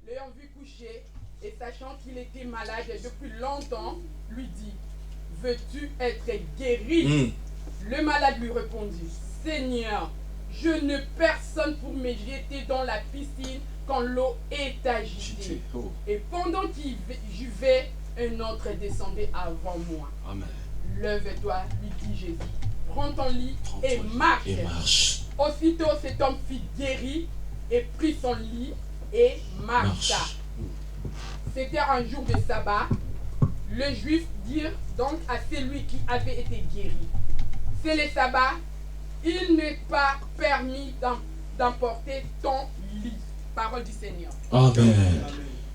l'ayant vu coucher et sachant qu'il était malade depuis longtemps, lui dit, veux-tu être guéri? Le malade lui répondit, Seigneur, je n'ai personne pour me jeter dans la piscine quand l'eau est agitée. Et pendant qu'il juvait, un autre descendait avant moi. Amen. Lève-toi, lui dit Jésus. Prends ton lit et marche. Aussitôt cet homme fut guéri et prit son lit et marcha. C'était un jour de sabbat. Les Juifs dirent donc à celui qui avait été guéri, c'est le sabbat, il n'est pas permis d'emporter ton lit. Parole du Seigneur. Amen.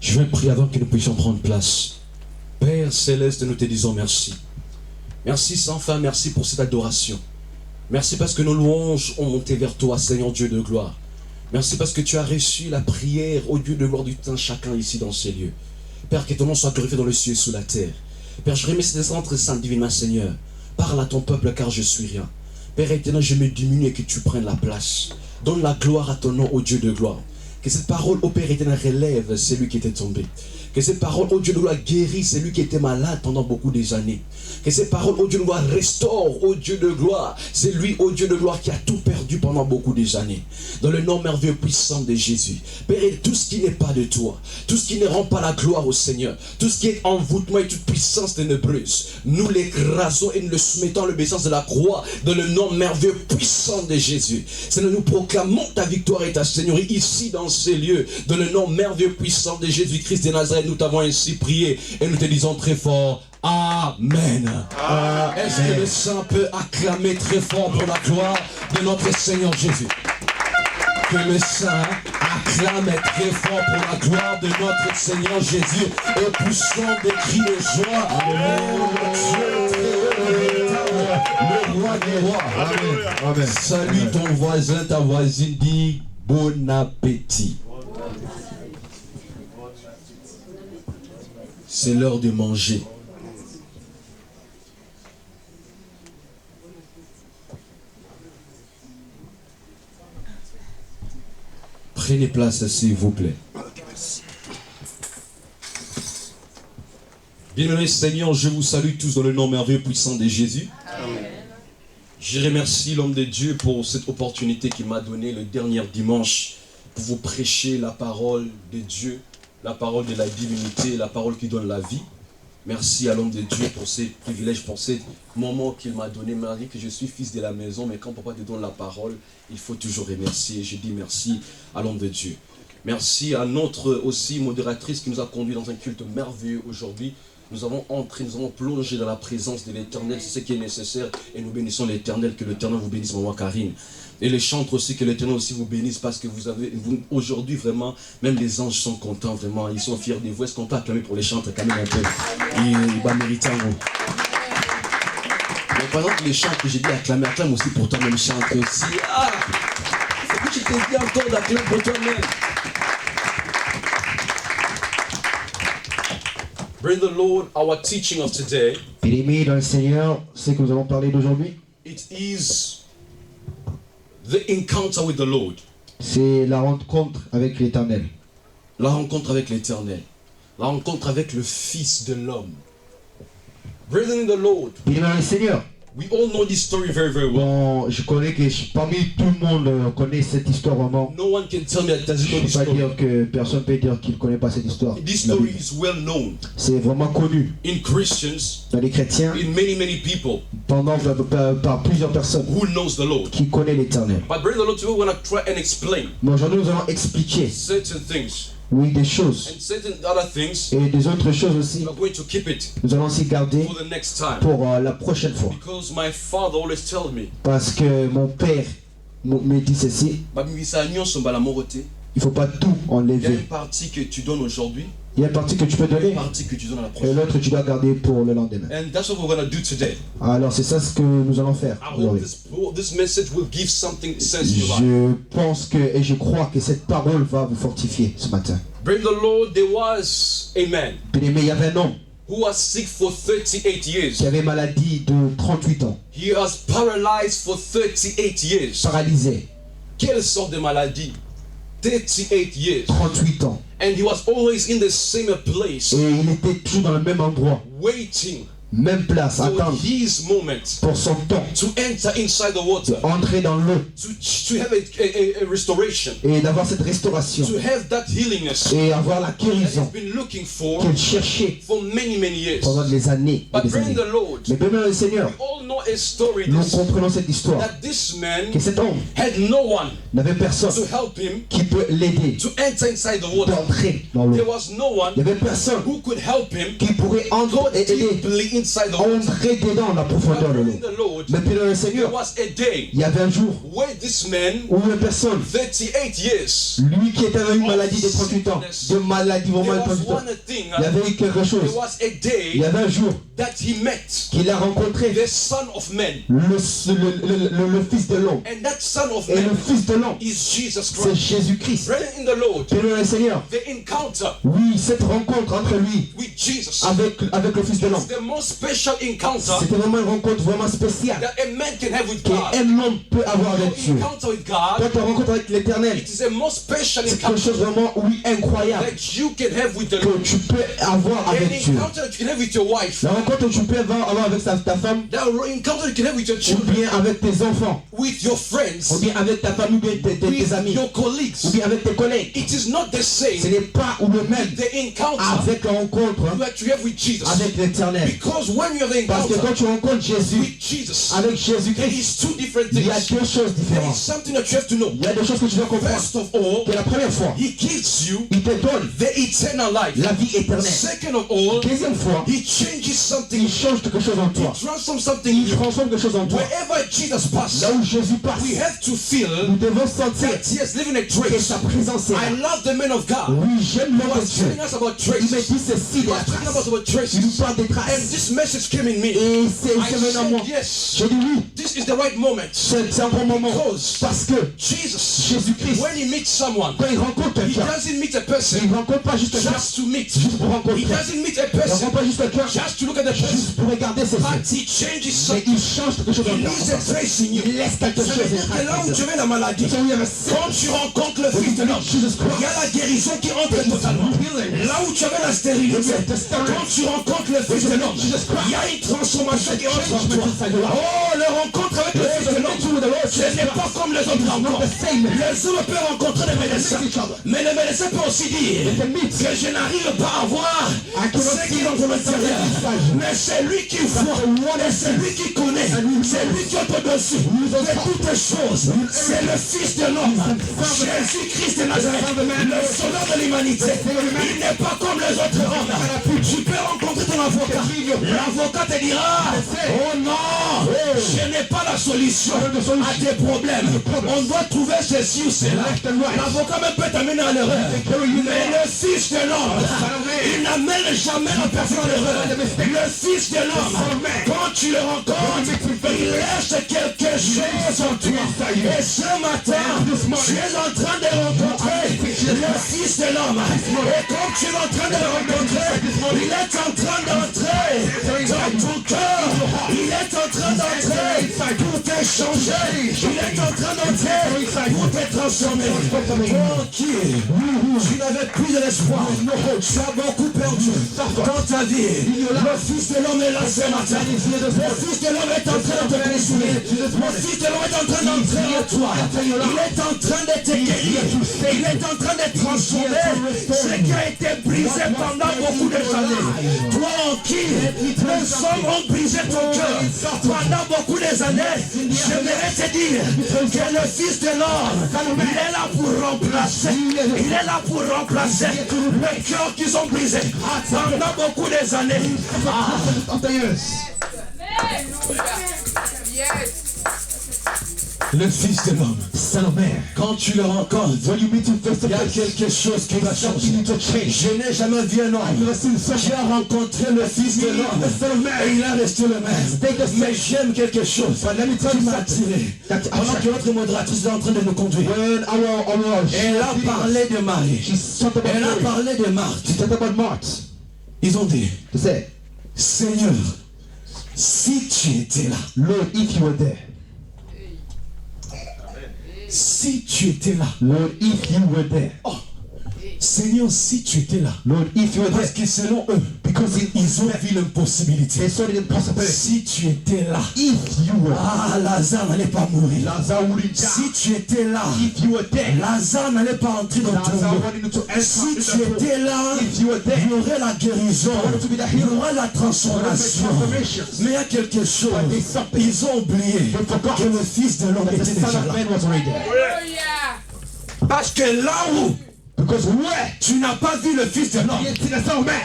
Je vais prier avant que nous puissions prendre place. Père Céleste, nous te disons merci. Merci sans fin, merci pour cette adoration. Merci parce que nos louanges ont monté vers toi, Seigneur Dieu de gloire. Merci parce que tu as reçu la prière au Dieu de gloire du temps, chacun ici dans ces lieux. Père, que ton nom soit glorifié dans le ciel et sous la terre. Père, je remets ces centres saints divinement, Seigneur. Parle à ton peuple car je suis rien. Père éternel, je me diminue et que tu prennes la place. Donne la gloire à ton nom, ô Dieu de gloire. Que cette parole, ô Père éternel, relève celui qui était tombé. Que cette parole, ô Dieu de gloire, guérisse celui qui était malade pendant beaucoup des années. Que cette parole, ô Dieu de gloire, restaure, ô Dieu de gloire, c'est lui, ô Dieu de gloire, qui a tout perdu pendant beaucoup des années. Dans le nom merveilleux puissant de Jésus. Père, et tout ce qui n'est pas de toi, tout ce qui ne rend pas la gloire au Seigneur, tout ce qui est envoûtement et toute puissance ténébreuse, nous l'écrasons et nous le soumettons à l'obéissance de la croix, dans le nom merveilleux puissant de Jésus. Seigneur, nous proclamons ta victoire et ta seigneurie ici dans ces lieux, dans le nom merveilleux puissant de Jésus-Christ de Nazareth. Nous t'avons ainsi prié et nous te disons très fort, Amen. Est-ce que le saint peut acclamer très fort pour la gloire de notre Seigneur Jésus? Que le saint acclame très fort pour la gloire de notre Seigneur Jésus et poussons des cris de joie. Le roi des rois. Amen. Amen. Salue ton voisin, ta voisine, dit bon appétit. C'est l'heure de manger. Prenez place, s'il vous plaît. Bien-aimés Seigneur, je vous salue tous dans le nom merveilleux puissant de Jésus. Amen. Je remercie l'homme de Dieu pour cette opportunité qu'il m'a donnée le dernier dimanche pour vous prêcher la parole de Dieu, la parole de la divinité, la parole qui donne la vie. Merci à l'homme de Dieu pour ces privilèges, pour ce moment qu'il m'a donné. Il m'a dit que je suis fils de la maison, mais quand papa te donne la parole, il faut toujours remercier. Je dis merci à l'homme de Dieu. Merci à notre aussi modératrice qui nous a conduit dans un culte merveilleux aujourd'hui. Nous avons entré, nous avons plongé dans la présence de l'Éternel, c'est ce qui est nécessaire. Et nous bénissons l'Éternel, que l'Éternel vous bénisse, maman Karine. Et les chantres aussi, que l'Éternel aussi vous bénisse, parce que vous avez, aujourd'hui vraiment, même les anges sont contents, vraiment, ils sont fiers de vous. Est-ce qu'on peut acclamer pour les chantres quand même un peu? Il va mériter un mot. Mais par exemple, les chants que j'ai dit acclamer, acclame aussi pour toi-même, chante aussi. Ah! Il faut que tu te dis encore d'acclamer pour toi-même. Bring the Lord, our teaching of today. Bien-aimés dans le Seigneur, c'est que nous allons parler d'aujourd'hui. It is the encounter with the Lord. C'est la rencontre avec l'Éternel. La rencontre avec l'Éternel. La rencontre avec le Fils de l'homme. Brethren in the Lord. Bien-aimés dans le Seigneur. We all know this story very, very well. Bon, je connais que parmi tout le monde connaît cette histoire vraiment. No one can tell me that doesn't know Je ne this peux pas story. dire que personne peut dire qu'il ne connaît pas cette histoire. This story is well known C'est vraiment connu in Christians, dans les chrétiens, in many people par plusieurs personnes who knows the Lord. qui connaissent l'Éternel. But brethren, the Lord, today we're going to try and explain Mais aujourd'hui, nous allons expliquer, certain things. oui, des choses And certain other things, et des autres choses aussi. we're going to keep it Nous allons s'y garder for the next time. pour la prochaine fois. Because my father always tells me, Parce que mon père me dit ceci, il ne faut pas tout il y a enlever. une partie que tu donnes aujourd'hui, Il y a une partie que tu peux une donner partie que tu donnes à la et prochaine. l'autre tu dois garder pour le lendemain. And that's what we're going to do today. Alors c'est ça ce que nous allons faire I hope aujourd'hui. this message will give something sense to your life. Je pense que et je crois que cette parole va vous fortifier ce matin. Bring the Lord, there was a man Bien-aimé, il y avait un homme who was sick for 38 years. qui avait maladie de 38 ans, He was paralyzed for 38 years. paralysé. Quelle sorte de maladie? 38 years. 38 ans. And he was always in the same place. Et il était toujours dans le même endroit. Waiting. Même place, For attendre his moment. pour son temps. To enter inside the water. Entrer dans l'eau. To have a restoration. Et d'avoir cette restauration. To have that healingness. Et avoir la That he's guérison been looking for qu'il cherchait for many years. pendant des années. But Des praise années. the Lord. Mais bien le Seigneur, We all know a story nous this, comprenons cette histoire. that this man Que cet homme had no one n'avait personne to help him qui peut l'aider to enter inside the water. d'entrer dans There l'eau. was no one Il n'y avait personne who could help him qui pourrait entrer et aider, deeply inside the water. entrer dedans dans la But profondeur de praise l'eau. the Lord, Mais puis le there Seigneur, was a day il y avait un jour where this man, où une personne, 38 years, lui qui avait une maladie de 38 ans, de maladie vraiment de there was 38 ans, one thing, il y avait eu quelque chose. there was a Il y day avait un jour that he met qu'il a rencontré the Son of Man. le Fils de l'homme. And that Son of Et le Man Fils de l'homme, is Jesus c'est Christ. Jésus-Christ. Brethren in the Lord, Puis le Seigneur, the encounter oui, cette rencontre entre lui with Jesus avec le Fils de l'homme, is the most special encounter c'était vraiment une rencontre vraiment spéciale that a man can have with God. qu'un homme peut avoir avec Dieu. Your encounter with God, Quand on rencontre avec l'Éternel, it is the most special c'est quelque encounter chose vraiment, oui, incroyable that you can have with the Lord. que tu peux avoir An avec Dieu. encounter that you can have with your wife. La rencontre que tu peux avoir avec ta femme, That encounter you can have with your ou children, bien avec tes enfants, with your ou friends, bien avec ta famille, ou bien tes with amis, your ou colleagues. bien avec tes collègues. It is not the Ce same n'est pas ou le même the encounter avec la rencontre that you have with Jesus. avec l'Éternel. Because when you have the Parce que encounter quand tu rencontres Jésus with Jesus, avec there Jésus-Christ, is two different il y a things. deux choses There is différentes. something that you have to know. Il y a des choses que tu dois comprendre. First of all, Que la première fois, He gives you il te donne the eternal life. la vie éternelle. Second of all, Deuxième fois, He changes something. il change quelque chose en He toi. transforms something Il in you. transforme quelque chose en toi. Wherever Jesus passes, Là où Jésus passe, we have to feel nous devons sentir that He has living a que trace. sa présence est I là. love the man of God. Oui, j'aime He l'homme de was Dieu. telling us about Il me traces. dit ceci He de la was talking trace. about Il nous traces. parle des And traces. this message came in me. Et c'est I maintenant moi. said yes. J'ai dit oui, This is the right moment. c'est un bon moment. Because Parce que Jesus, Jésus-Christ, when He meets someone, quand il rencontre He quelqu'un, doesn't meet a il person ne rencontre pas juste quelqu'un just to meet. juste pour He rencontrer. doesn't meet a Il ne person rencontre pas juste quelqu'un just to look at the person. juste pour regarder ses But yeux. He changes Mais something. il change quelque chose He en leaves a toi. trace in you. Il laisse quelque Ça chose veut dire que là où tu avais la maladie, quand tu rencontres le Fils de l'homme, il y a la guérison qui entre totalement. Là où tu avais la stérilité, quand tu rencontres le Fils de l'homme, il y a une transformation qui entre en toi. Oh, la rencontre avec le Fils de l'homme, ce n'est pas comme les autres rencontres. Les hommes peuvent rencontrer des médecins, mais les médecins peuvent aussi dire que je n'arrive pas à voir ce qui est dans ton intérieur. Mais c'est lui qui voit, et c'est lui qui connaît, c'est lui qui est au-dessus de toutes choses. C'est le Fils de l'homme, Jésus-Christ de Nazareth, le sauveur de l'humanité. Il n'est pas comme les autres hommes. Tu peux rencontrer ton avocat. L'avocat te dira, oh non, je n'ai pas la solution à tes problèmes. On doit trouver ceci ou cela. L'avocat même peut t'amener à l'erreur. Mais le Fils de l'homme, il n'amène jamais la personne à l'erreur. Le Fils de l'homme, quand tu le rencontres, il laisse quelque chose en toi. Et ce matin, tu es en train de rencontrer le Fils de l'homme. Et comme tu es en train de le rencontrer, il est en train d'entrer dans ton cœur. Il est en train d'entrer pour te changer. Il est en train d'entrer pour te transformer. Tranquille, tu n'avais plus de l'espoir. Tu as beaucoup perdu dans ta vie. Le Fils de l'homme est là ce matin. Le Fils de l'homme est en train de te consoler. Le Fils de l'homme est en train d'entrer en toi. Il est en train de te guérir. Il est en train de transformer ce qui a été brisé pendant beaucoup de années. Toi en qui les hommes ont brisé ton cœur pendant beaucoup des années, j'aimerais te dire que le Fils de l'homme, il est là pour remplacer. Il est là pour remplacer le cœur qu'ils ont brisé pendant beaucoup des années. Le Fils de l'homme, quand tu le rencontres, il y a quelque chose qui va changer. Je n'ai jamais vu un homme qui a rencontré le Fils de l'homme et il a resté le même. Mais j'aime quelque chose qui m'a attiré. Pendant que notre modératrice est en train de nous conduire, elle a parlé de Marie. Elle a parlé de Marthe. Ils ont dit, Seigneur, si tu étais là, Lord, if you were there, Si tu étais là. Lord, if you were there. Oh. Seigneur, si tu étais là. Lord, if you were there. Parce que selon eux, because ils ont vu l'impossibilité. They saw the impossibility. Si tu étais là. If you were. Ah, Lazare n'allait pas mourir. Lazare wouldn't die. Si tu étais là. If you were there. Lazare n'allait pas entrer dans ton tombeau. Si tu étais là, if you were there, il y aurait la guérison, il y aurait la transformation. Mais il y a quelque chose, ils ont oublié que le Fils de l'homme était déjà là. Parce que là où tu n'as pas vu le Fils de l'homme,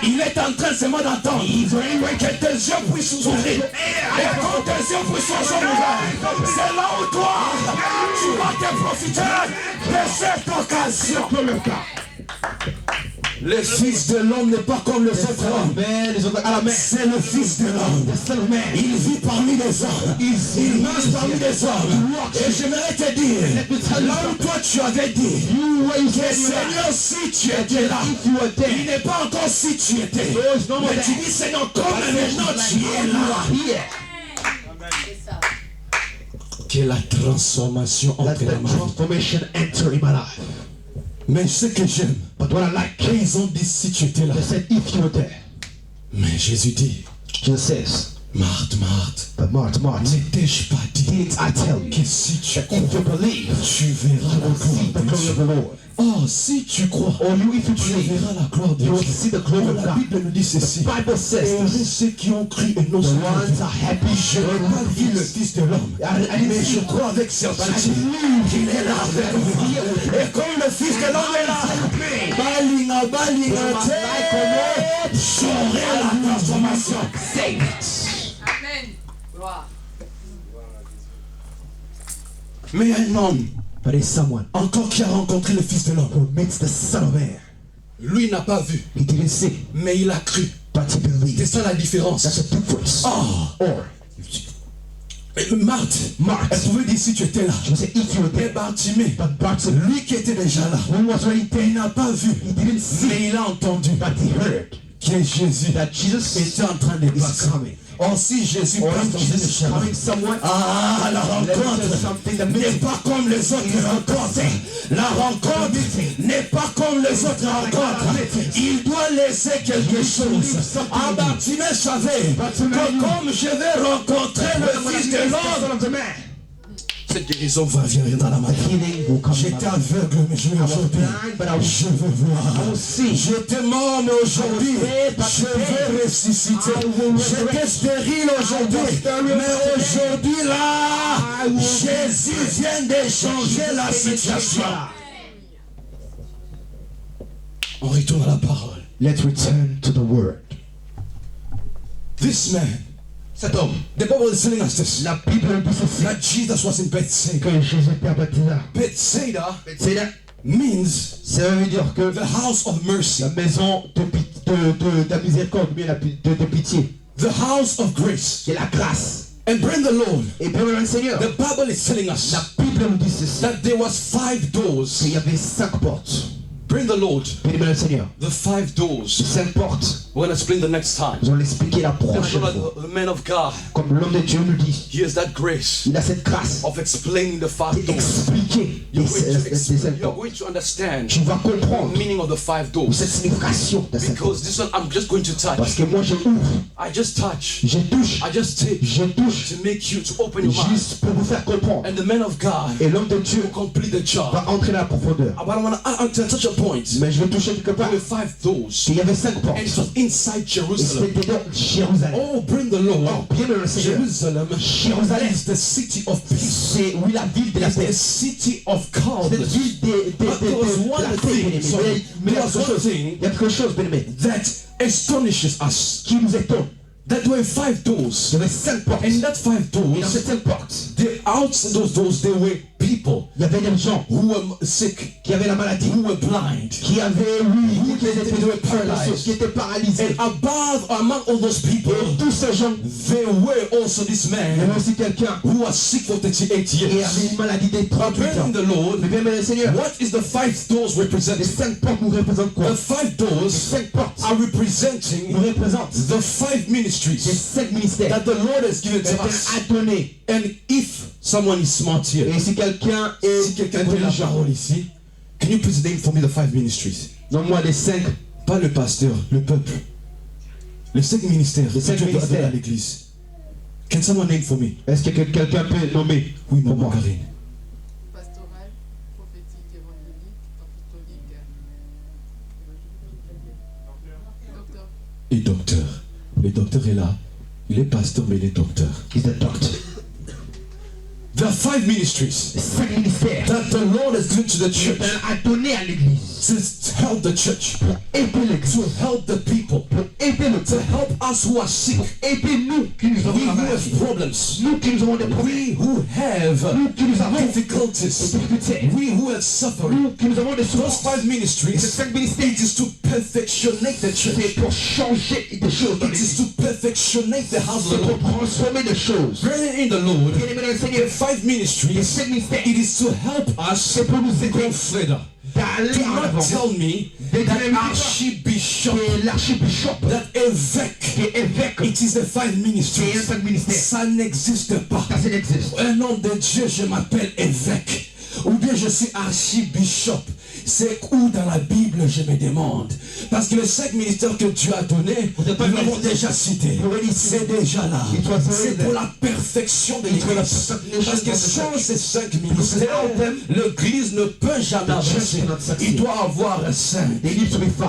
il est en train seulement d'attendre que tes yeux puissent s'ouvrir. Et quand tes yeux puissent s'ouvrir, c'est là où toi, tu vas te profiter de cette occasion. Le Fils de l'homme n'est pas comme les autres hommes. C'est le Fils de l'homme. Il vit parmi les hommes. Il marche parmi les hommes. Et j'aimerais te dire, là où toi tu avais dit, que Seigneur, si tu étais là, il n'est pas encore si tu étais. Mais tu dis, Seigneur, comme maintenant tu es là. Que la transformation entre dans ma vie. Mais ce que j'aime, ils ont dit si tu étais là. Mais Jésus dit, Marthe, Marthe, ne t'ai-je pas dit que si tu crois, tu verras la gloire de Dieu. Oh, si tu crois, tu verras la gloire de Dieu. La Bible nous dit ceci. Heureux ceux qui ont cru et non ceux qui je n'ai pas vu le Fils de l'homme, mais je crois avec certitude qu'il est là avec moi. Et comme le Fils de l'homme est là, j'aurai la transformation. Amen. Gloire. Mais il y a un homme encore qui a rencontré le Fils de l'homme. Lui n'a pas vu, mais il a cru. C'est ça la différence. Marthe, elle pouvait dire si tu étais là. Mais Bartimée, lui qui était déjà là, il n'a pas vu, mais il a entendu que Jésus était en train de passer. Oh, si Jésus passe dans une chemin, la rencontre n'est pas comme les autres rencontres. La rencontre n'est pas comme les autres rencontres. Il doit laisser quelque chose. Bartimée savait que comme je vais rencontrer le Fils de l'homme, cette guérison va venir dans la main. J'étais aveugle, mais je veux voir. J'étais mort, mais aujourd'hui, je veux ressusciter. J'étais stérile aujourd'hui, mais aujourd'hui, là, Jésus vient de changer la situation. On retourne à la parole. Let's return to the word. This man, cet homme, the Bible is telling us this. La Bible dit ceci. That Jesus was in Bethsaida. Que Jésus était à Bethsaida. Bethsaida means, ça veut dire que the house of mercy, la maison de la miséricorde, bien de pitié. The house of grace, qui est la grâce. And bring the Lord. Et bien le Seigneur. The Bible is telling us. La Bible nous dit ceci. That there was 5 doors. Il y avait 5 portes. Bring the Lord. Bien le Seigneur. The 5 doors. 5 portes. We're going to explain the next time. Nous allons l'expliquer la prochaine fois. The man of God. Comme l'homme de Dieu nous dit. He has that grace. Il a cette grâce. Of explaining the 5 doors. Expliquer les 5 You're portes. going to understand. Tu vas comprendre. The meaning of the 5 doors. Cette signification de cette Because this one I'm just going to touch. Parce que moi je ouvre. I just touch. Je touche. I just take. Je touche. To make you to open your mind. Juste pour vous faire comprendre. And the man of God. Et l'homme de Dieu complete the job. Va entrer dans la profondeur. But I want to touch a point. Mais je vais toucher quelque part. There were 5 doors. Il y avait 5 portes. And it was inside Jerusalem. C'était dans Jérusalem. Oh, bring the Lord. Oh, bien le Seigneur. Jérusalem. Jérusalem. Is the city of peace. C'est oui la ville de la paix. The city of calm. Cette ville de la paix. Mais il y a quelque chose, bien-aimé. That astonishes us. Qui nous étonne. That there were 5 doors. Il y avait 5 portes. And that 5 doors. Et dans ces 5 portes. The outside those doors, there were people. Il y avait des gens who were sick, qui avaient la maladie, who were blind, qui avaient qui étaient paralysés. And above, among all those people, et tous ces gens, there were also this man. Il y avait aussi quelqu'un who was sick for 38 years. Et avait une maladie de 38 ans. The Lord, mais bien le Seigneur. What is the 5 doors represent? Les 5 portes nous représentent quoi? The 5 doors les 5 portes are representing nous représentent the 5 ministries les 5 ministères that the Lord has given to us. A donné. And if Someone is smart here. Et si quelqu'un est Si quelqu'un connaît la parole ici, can you please name for me the 5 ministries? donne-moi les 5. Pas le pasteur, le peuple. Les 5 ministères. Les 5 que Dieu doit donner ministères. à l'église. Can someone name for me? Est-ce que quelqu'un peut nommer? Oui, pour maman moi. Karine. Pastoral, prophétique, évangélique, apostolique. Docteur. Et docteur. Le docteur est là. Il est pasteur, mais il est docteur. He's a doctor. There are 5 ministries Les 5 ministères that the Lord has given to the church a donné à l'église to help the church, pour aider l'église, to help the people, pour aider le to peuple, help us who are sick, aider nous qui nous we avons la who maladie, have problems, nous qui nous avons des problèmes, we who have nous qui nous avons des difficulties, difficultés, we who have suffering. nous qui nous avons des Those souffrances. 5 Et ces ministries, 5 ministères, it is to perfectionate the c'est church. pour changer des choses dans It is l'église. to perfectionate the house of C'est the pour Lord. transformer des choses. Brethren in the Lord, Bien aimé dans le the Seigneur, 5 les ministries, 5 ministères, it is to help us c'est pour nous aider go further. d'aller Do en not avant. tell me that archbishop, Que l'archbishop, that évêque, que évêque, it is the 5 c'est un ministries. 5 ministères. Ça n'existe pas. Ça, ça existe. Un nom de Dieu, je m'appelle évêque. Ou bien je suis archbishop. C'est où dans la Bible, je me demande. Parce que les 5 ministères que Dieu a donnés, nous l'avons déjà cité. C'est déjà là. C'est pour la perfection de l'église. Parce que sans ces 5 ministères, l'église ne peut jamais avancer. Il doit avoir 5. They need to be 5.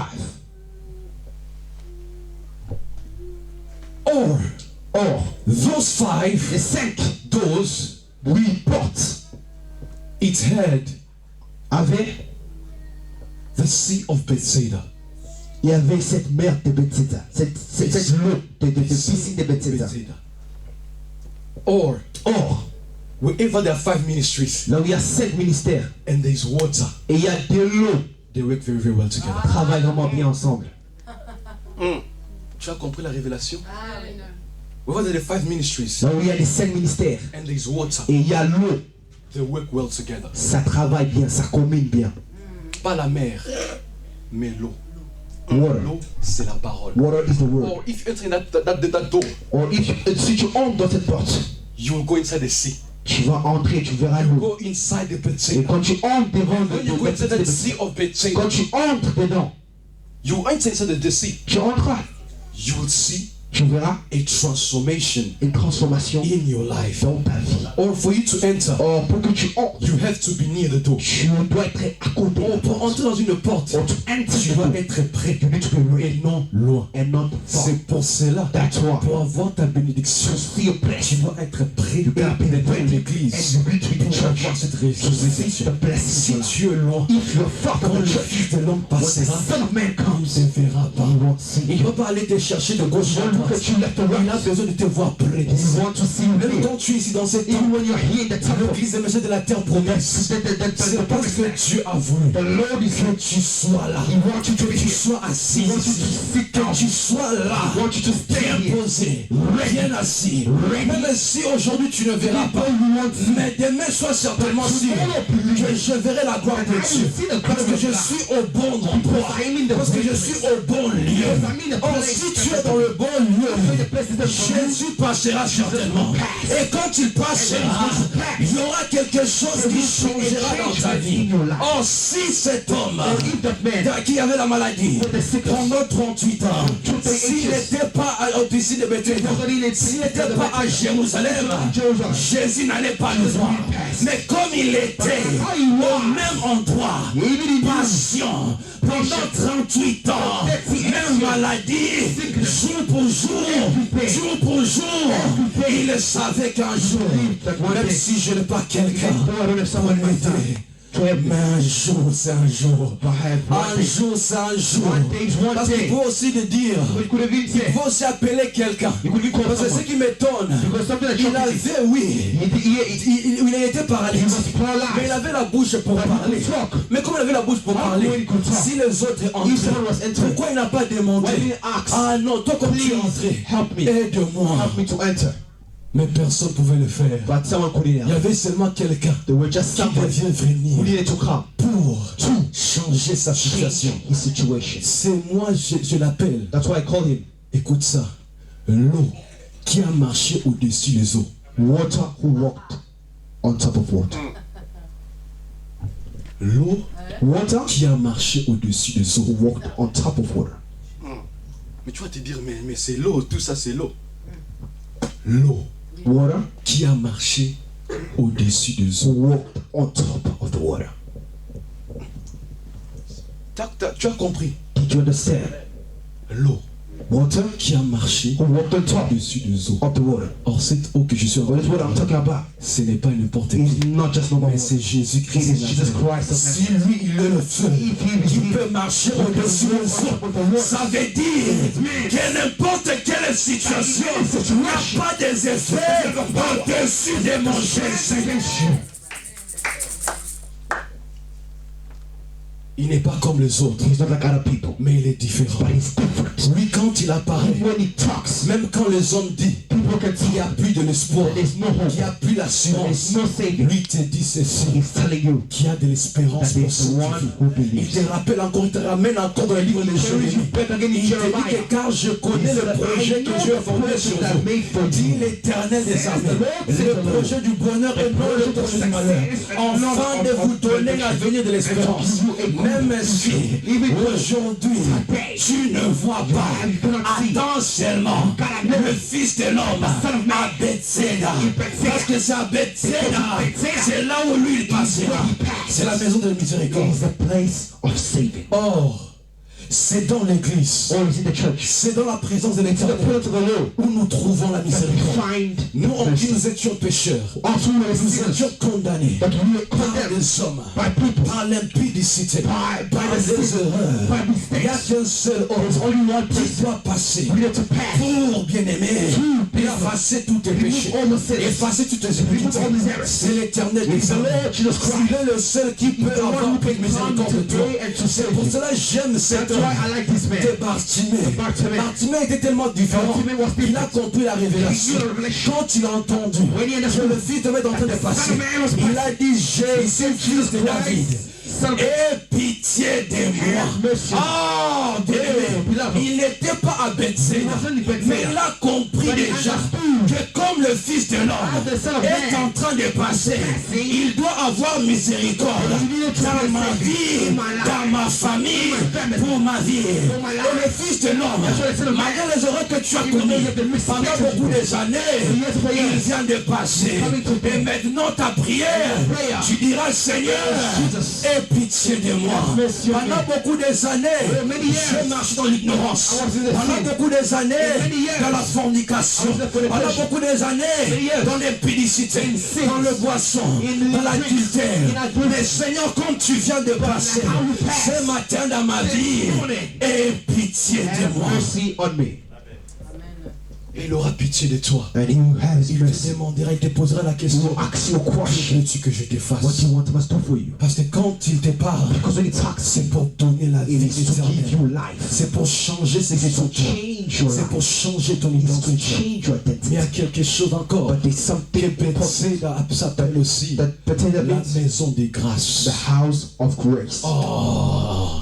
Or, those 5, Les 5, those, oui, portent it had avec, the sea of Bethsaida. il y avait cette mer de Bethsaida, cette eau de piscine de Bethsaida. Or, Or, wherever there are 5 ministries là où il y a 5 ministères and there is water, et il y a de l'eau, they work very, very well together. travaillent vraiment bien ensemble. Tu as compris la révélation? Amen. Wherever there are 5 ministries Là où il y a les 5 ministères and there is water, et il y a l'eau, they work well together. ça travaille bien, ça combine bien. Pas la mer, mais l'eau. Water. L'eau, c'est la parole. Water is the word. Or if you enter in that door, Or si tu entres dans cette porte, you will go inside the sea. tu vas entrer, tu verras l'eau. Go inside the Et Bethsaida. quand tu entres devant When you go inside the sea of Bethsaida, quand tu entres dedans, you enter inside the sea, tu entreras, you will see tu verras a transformation une transformation in your life. dans ta vie. Or for you to enter, Or pour que tu entres, you have to be near the door. tu dois être à côté. Or pour entrer dans une porte, Or to enter tu the dois door, être près you need to be ready et non loin. and not far. C'est pour cela, That's why. pour avoir ta bénédiction, To see your place, tu dois être prêt you gotta be d'être dans ready l'église and you need to be in pour avoir church. cette To see réjouissance. the blessing. Si tu es loin, If you're far quand from le the church, Fils de l'homme when the passera, Son of Man il comes, ne te verra pas. he won't see Il ne you. va pas aller te chercher de gauche à Don't look droite. at you left or Il a right. besoin de te voir près de He lui. wants to see you Même here. quand tu es ici dans cette Even when you're here in the temple, l'église des messieurs de la terre promesse, c'est parce que Dieu a voulu the Lord is que tu sois là, He wants you to que be tu here. sois assis He wants you ici, to sit que down. tu sois là, He wants you to stay bien here. posé, bien assis. Même si aujourd'hui tu ne verras pas, mais demain sois certainement sûr que je verrai la gloire de Dieu. Parce que je suis au bon endroit, parce que je suis au bon lieu. Or, si tu es dans le bon lieu, Jésus passera certainement. Et quand il passera, il y aura quelque chose qui changera dans ta vie. Or, si cet homme qui avait la maladie pendant 38 ans, s'il n'était pas au-dessus de Bethléem, s'il n'était pas à Jérusalem, Jésus n'allait pas le voir. Mais comme il était au même endroit, patient, pendant 38 ans, même maladie, jour pour jour, il savait qu'un jour, même si je n'ai pas quelqu'un pour m'aider, mais un jour c'est un jour. Un jour c'est un jour. Parce qu'il faut aussi le dire. Il faut aussi appeler quelqu'un. Parce que ce qui m'étonne, il avait, oui, il était paralytique. Mais il avait la bouche pour parler. Mais comme il avait la bouche pour parler, si les autres entraient, pourquoi il n'a pas demandé? Ah non, toi comme tu es entré, aide-moi. Mais personne ne pouvait le faire. Il y avait seulement quelqu'un qui devait venir pour changer sa situation. C'est moi, je l'appelle. Écoute ça. L'eau qui a marché au-dessus des eaux. Water who walked on top of water. L'eau Water qui a marché au-dessus des eaux. walked on top of water. Mais tu vas te dire, mais c'est l'eau, tout ça c'est l'eau. L'eau Water qui a marché au-dessus des eaux. walked on top of the water. Tu as compris? Did you understand? L'eau Water qui a marché who walked on top au-dessus des eaux. of the water. Or cette eau que je suis en train What is what I'm de talking parler, about? ce n'est pas n'importe qui. It's not just normal Mais water. c'est Jésus-Christ. It is Jesus Christ of Si Nazareth. lui, il est le feu qui peut marcher au-dessus des eaux, ça veut dire que n'importe quelle situation n'a pas des effets au-dessus de mon Jésus. Il n'est pas comme les autres, He's not like other people, mais il est différent. but he's different. Lui, quand il apparaît, When he talks, même quand les hommes disent people can qu'il n'y a tell plus de l'espoir, there's no hope. qu'il n'y a plus l'assurance, There's no saving. lui te dit ceci, He's telling you qu'il y a de l'espérance that pour there's ceux one who qui vivent. Il believes. te rappelle encore, il te ramène encore dans le livre de Jérémie. back again in Il te dit Jeremiah. que car je connais le projet que Dieu a formé sur vous, dit l'Éternel des armées, le projet du bonheur et non le projet du malheur, afin de vous donner l'avenir de l'espérance. Même si aujourd'hui tu ne vois pas, attends seulement le Fils de l'homme à Bethsaida, parce que c'est à Bethsaida, c'est là où lui il passera. C'est la maison de miséricorde. It's the place of saving. Or, c'est dans l'église, Or is in the church. c'est dans la présence de The l'Éternel presence of the Lord. où nous trouvons la That we miséricorde. find Nous, mercy. nous étions pécheurs, Also we were nous sinners, étions condamnés but we were par condemned les hommes, by people, par l'impudicité, by par the les sin, erreurs. by Il n'y a mistakes. qu'un seul There's homme only one qui person doit passer we need to pass. pour bien-aimer, effacer tous tes péchés, all the sins. effacer toutes tes Remove all iniquités. the errors. C'est l'Éternel It's des the armées. Lord Jesus Christ. Il est le seul qui peut The one avoir who pris can come miséricorde de toi. today and to C'est save pour you. cela que j'aime cet That's homme. why I like this man. De Bartimée. Bartimée. Bartimée était tellement différent. Bartimée was different. Il a compris la révélation. He knew the revelation. Quand il a entendu When he que understood le Fils de Dieu est en train de that the passer, Son of Man was il a dit, Jésus, Fils de David, Son of aie pitié de moi. mercy. Oh, beloved. il n'était pas à Bethsaida, He wasn't in Bethsaida. mais il a compris But he déjà understood que comme le Fils de as l'homme the Son of est Man en train de passer, passing, il doit avoir miséricorde he needed to dans be ma saved vie, in my life, dans ma famille, in my family, pour ma vie. for my life. Et le Fils de l'homme, That's what I said, malgré les erreurs que tu as Even though commises you have been pendant mistakes beaucoup des années, Yes, for il years. vient de passer. Coming to Et maintenant ta prière, prayer. tu diras, Seigneur, Jesus. aie pitié de moi. Have mercy on Pendant me. beaucoup des années, many years. je marche dans l'ignorance. I was in the Pendant sin. beaucoup des années, Many years. dans la fornication. I was in the fornication. Pendant beaucoup des années, Many years. dans l'impudicité, In sins. dans le boisson, In dans drinks. l'adultère. In adultery. Mais Seigneur, comme tu viens de passer how you pass ce matin dans ma this vie, morning, aie pitié de Have moi. mercy on me. Et il aura pitié de toi. And he will have his Il te mercy. demandera, il te posera la He question. will ask you a Que question. veux-tu que je te What fasse? do you want us to do for you? Parce que quand il te parle, Because when he talks, c'est pour donner la it vie is to give éternelle. you life. C'est pour changer ce qui est en To toi. change your C'est life. pour changer ton It's to identité. change your Mais il y identity. a quelque chose encore. But there's Que something Bethsaida s'appelle aussi that Bethesda la means maison des grâces. the house of grace. Oh,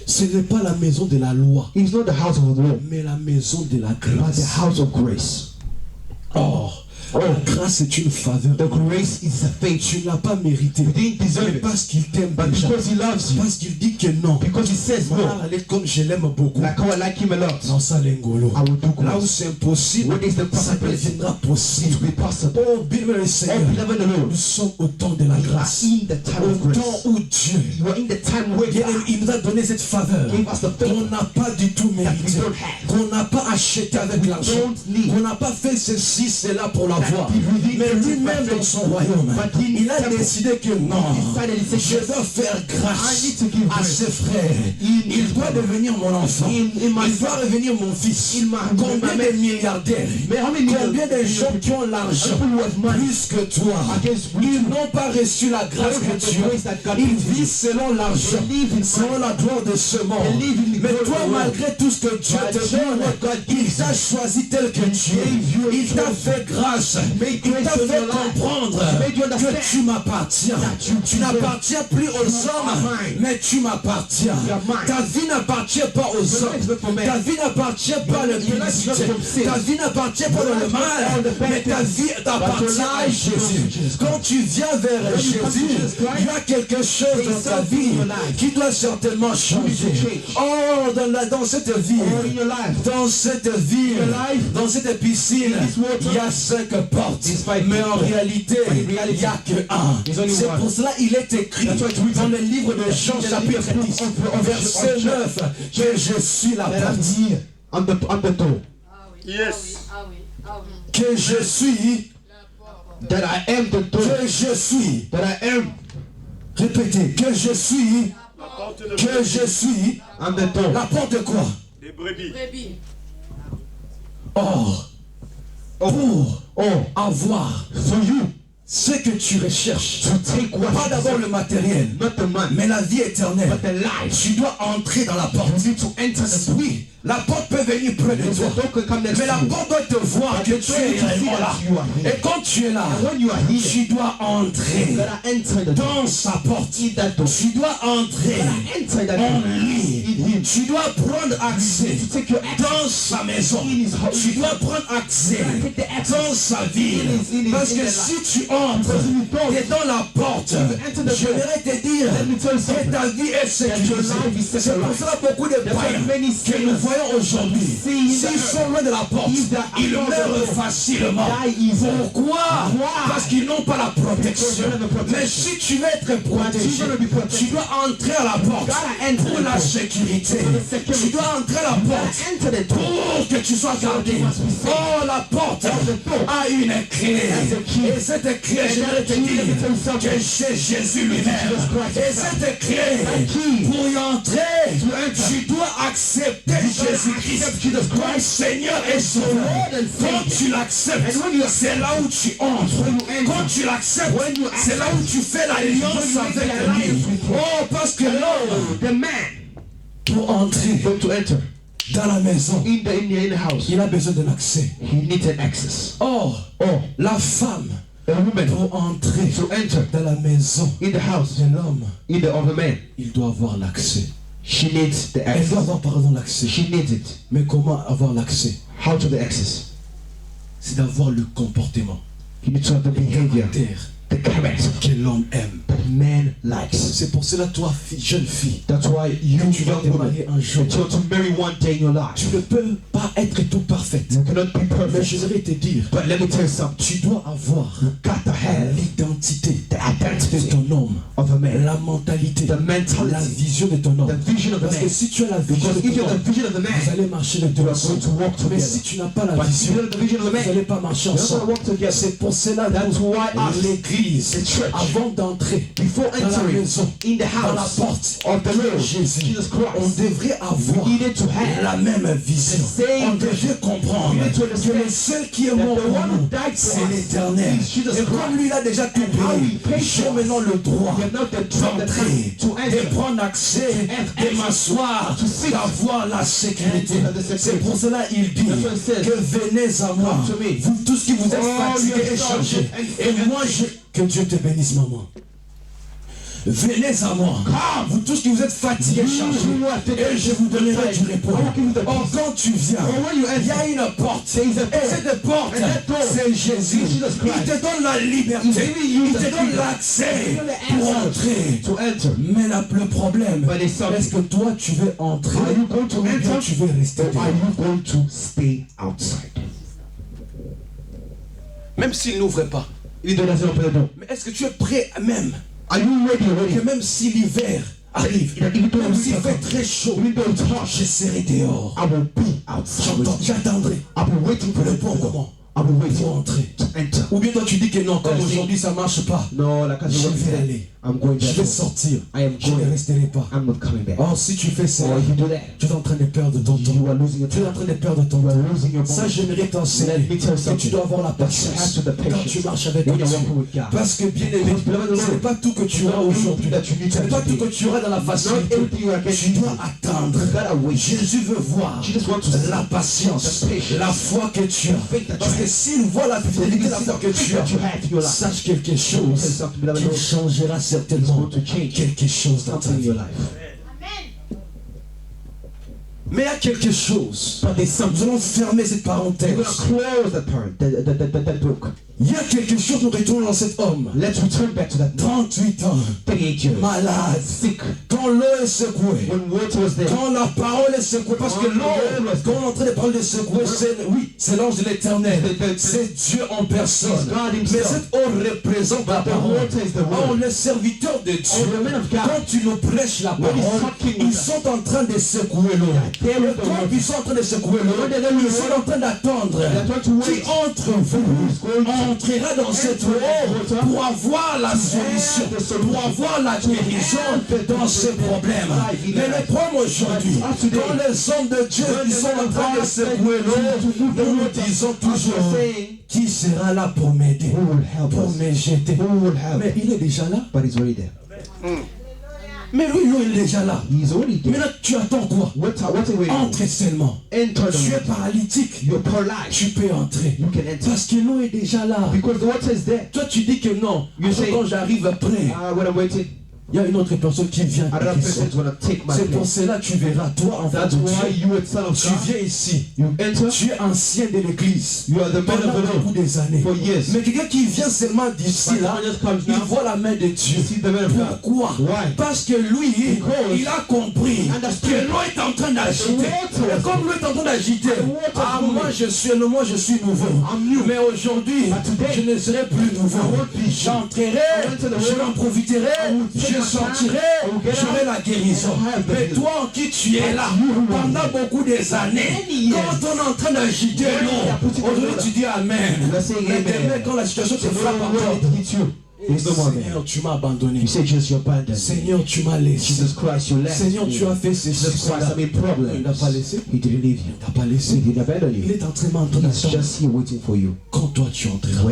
ce n'est pas la maison de la loi, It's not the house of the law, mais la maison de la but the grâce. house of grace. Oh, la grâce est une faveur. The grace is a favor. Tu ne l'as pas mérité. You didn't deserve Mais it. parce qu'il t'aime But déjà. because he loves you, Parce qu'il dit que non. because he says no, Allez, comme je l'aime beaucoup. like how I like him a lot, Dans ça, l'engolo. I will do Là où grace. c'est impossible, What is the ça possibility? deviendra It will possible. be possible. Oh, bien le Oh, Seigneur, beloved the Lord, nous sommes au temps de la we are grâce. in the time Au of grace. temps où Dieu, You are in the time where bien, God il nous a donné cette faveur gave us the qu'on favor n'a pas du tout that we mérité, don't have. qu'on n'a pas acheté avec l'argent, don't need. qu'on n'a pas fait ceci, cela pour l'avoir. we didn't Mais get it lui-même by dans son royaume, But he il a decided- décidé que non, decided, he said, je dois faire I grâce need to give à grace. ses frères. In Il his doit brother. devenir mon enfant. In my Il doit son. devenir mon fils. In my- Combien my- de milliardaires, Mais how many combien de millions- gens qui ont l'argent people who have money plus que toi, against ils n'ont pas reçu la grâce They don't de have the Dieu. grace that God Ils gives you. vivent selon l'argent, They live in selon la gloire de ce monde. They live in the Mais glory toi, of the world. malgré tout ce que Dieu But te you, donne, what God il gives t'a choisi tel que tu es. gave you a Il t'a choice. fait grâce grâce. Il t'a fait comprendre que tu m'appartiens. Tu n'appartiens plus aux hommes, mais tu m'appartiens. Ta vie n'appartient pas aux hommes. Ta vie n'appartient pas à l'impunité. Ta vie n'appartient pas au mal, mais ta vie t'appartient à Jésus. Quand tu viens vers Jésus, il y a quelque chose dans ta vie qui doit certainement changer. Oh, dans cette vie, dans cette piscine, il y a 5 portes, mais en réalité, il n'y a que un. C'est pour cela qu'il est écrit dans le livre de Jean chapitre 10, verset 9, que je suis la porte. Yes. Que je suis, That I am the door. que je suis, That I am. répétez, que je suis, La porte de que je suis, I'm the door. la porte de quoi? des brebis. Or, pour avoir For you ce que tu recherches, to take what pas d'abord le matériel, not the man, mais la vie éternelle, but the life. tu dois entrer dans la porte. You need to enter the door. Oui, la porte peut venir près de The toi, door can come next mais la to you. porte doit te voir que tu es réellement là. Et quand tu es là, When you are here, tu dois entrer you gotta enter the door. dans sa porte. In that door. Tu dois entrer Enter that en door. lui. Tu dois prendre accès To take your access. dans sa maison. In his house. Tu dois prendre accès Take the access. dans sa ville. In his- Parce in que the si tu entres, tu es dans la porte. enter the Je door. voudrais te dire Let me tell you que something. ta vie est sécurisée. That your life is C'est pour secured. cela beaucoup de That's why païens many que nous sinners voyons aujourd'hui, see in s'ils the- sont loin de la porte, If they are ils out of the meurent door, facilement. die easily. Pourquoi? Why? Parce qu'ils n'ont pas la protection. Because they don't have the protection. Mais si tu veux être protégé, you're gonna be protected. tu dois entrer à la porte gotta enter pour the la door. sécurité. For the security. Tu dois entrer à la porte Enter the door. pour que tu sois gardé. you must be safe. Oh, la porte the door. a une clé. Has a key. Et cette clé, je vais te key, dire let me tell you something. que c'est Jésus lui-même. Jesus Christ Et himself. cette clé, key. pour y entrer, tu dois accepter Jésus-Christ accept Jesus comme Christ. Seigneur et Sauveur. Lord and Quand Savior. tu l'acceptes, And when you c'est là où tu entres. When you enter. Quand tu l'acceptes, When you c'est là où tu fais l'alliance When you make avec the alliance lui. with him. Oh, parce que l'homme, The man pour entrer going to enter dans la maison, in the house. il a besoin d'un accès. He needs an access. Or, la femme, A woman pour entrer to enter dans la maison in the house, de l'homme, in the of a man, il doit avoir l'accès. she needs the Elle doit access. avoir, pardon, l'accès. She needs it. Mais comment avoir l'accès? How to the access? C'est d'avoir le comportement, You need to have the behavior, caractère the character que l'homme aime. that man likes. C'est pour cela, toi, jeune fille, That's why you, que tu vas te young woman, marier un jour. that you're to marry one day in your life. Tu ne peux pas être tout parfaite. You cannot be Mais perfect. je voudrais te dire, But let me tell you something. tu dois avoir Got to have l'identité the de identity ton homme, of a man, la mentalité, the la mentality, vision de ton homme. the vision of a Parce que man. si tu as la vision Because de if ton you're homme, the vision of the vous man, allez marcher les deux you are going ensemble. to walk Mais together. si tu n'as pas la But if vision, you don't have the vision of the vous man, n'allez pas marcher you're not ensemble. going to walk together. C'est pour cela That's why us, l'église, the church, avant d'entrer before dans la entering maison, in the dans la house porte of the Lord Jésus, Jesus on Christ, devrait avoir we needed to have la même vision. the same On devrait comprendre We need to que understand le seul qui est that mort the pour one who nous, died for c'est us l'éternel. is Jesus Et comme Christ. lui, il a déjà tout And how payé, he paid j'ai for us. maintenant le droit We have now the d'entrer, to de enter, prendre accès, de m'asseoir, to sit, d'avoir la sécurité. and to have the sécurité. C'est pour cela il dit That's what it says. que venez à moi, Come to me. vous tous qui vous êtes All fatigués your et chargés, sorrows et moi que Dieu te bénisse, maman. Venez à moi, vous tous qui vous êtes fatigués et chargés, et je vous donnerai du repos. Or, quand tu viens, il y a une porte, et cette porte, c'est Jésus. Il te donne la liberté, il te donne l'accès pour entrer. to enter. Mais le problème, But it's something. est-ce que toi tu veux entrer Are you going to ou bien enter tu veux rester or are dehors? you going to stay outside? Même s'il n'ouvre pas. If he doesn't open the door, Mais est-ce que tu es prêt même are you ready already? que même si l'hiver arrive, même s'il fait très chaud, je serai dehors. I will be outside. J'attendrai I'll be waiting for le the bon door. moment I'll be pour waiting entrer. to enter. Ou bien toi tu dis que non, comme Vas-y. aujourd'hui ça marche pas. No, like I Je said, vais aller. Je vais sortir. Je ne resterai pas. Oh, si tu fais ça, tu es en train de perdre ton temps. Tu es en train de perdre ton temps. Ça, j'aimerais t'enseigner que tu dois avoir la patience quand tu marches avec Dieu. Parce que bien aimé, ce n'est pas tout que tu as aujourd'hui. Ce n'est pas tout que tu auras dans la facilité. Tu dois attendre. Jésus veut voir la patience, la foi que tu as. Parce que s'il voit la fidélité, la foi que tu as, sache quelque chose qui changera certainement quelque chose dans ta vie. Mais il y a quelque chose. Nous allons fermer cette parenthèse. Il y a quelque chose, nous retournons dans cet homme. Let's return back to that 38 ans. 38 years. Malade. Sick. Quand l'eau est secouée. When water was there. Quand la parole est secouée. Parce que l'eau, quand on est en train de parler de secouer, c'est l'ange de l'éternel. C'est Dieu en personne. Mais cette eau représente la parole. Oh, les serviteurs de Dieu, quand tu nous prêches la parole, ils sont en train de secouer l'eau. Quand ils sont en train de secouer l'eau, ils sont en train d'attendre qui entre vous entrera dans cette eau pour avoir la solution, pour avoir la guérison dans ce problème. Mais le problème aujourd'hui, quand les hommes de Dieu ils sont en train de secouer l'eau, nous nous disons toujours, qui sera là pour m'aider, pour me jeter? Mais il est déjà là. Mais lui, il est déjà là. Maintenant, tu attends quoi? Entre seulement. Tu es paralytique. Tu peux entrer. Parce que l'eau est déjà là. Toi, tu dis que non. Quand j'arrive après, il y a une autre personne qui vient. C'est pour cela que tu verras, toi, enfant de Dieu, tu viens ici. Tu es ancien de l'église pendant beaucoup des années. Mais quelqu'un qui vient seulement d'ici là, il voit la main de Dieu. Pourquoi? Parce que lui, il a compris que l'eau est en train d'agiter. Et comme l'eau est en train d'agiter, moi je suis nouveau. Mais aujourd'hui, je ne serai plus nouveau. J'entrerai, je en profiterai, je sortirai, j'aurai la guérison. Mais toi en qui tu es là, pendant beaucoup des années, quand on est en train d'agiter l'eau, aujourd'hui tu dis Amen. Mais demain quand la situation te frappe encore, Seigneur, tu m'as abandonné. Seigneur, tu m'as laissé. Seigneur, tu as fait ceci. Il n'a pas laissé. Il t'a pas laissé. Il est en train d'attendre. Quand toi tu entreras.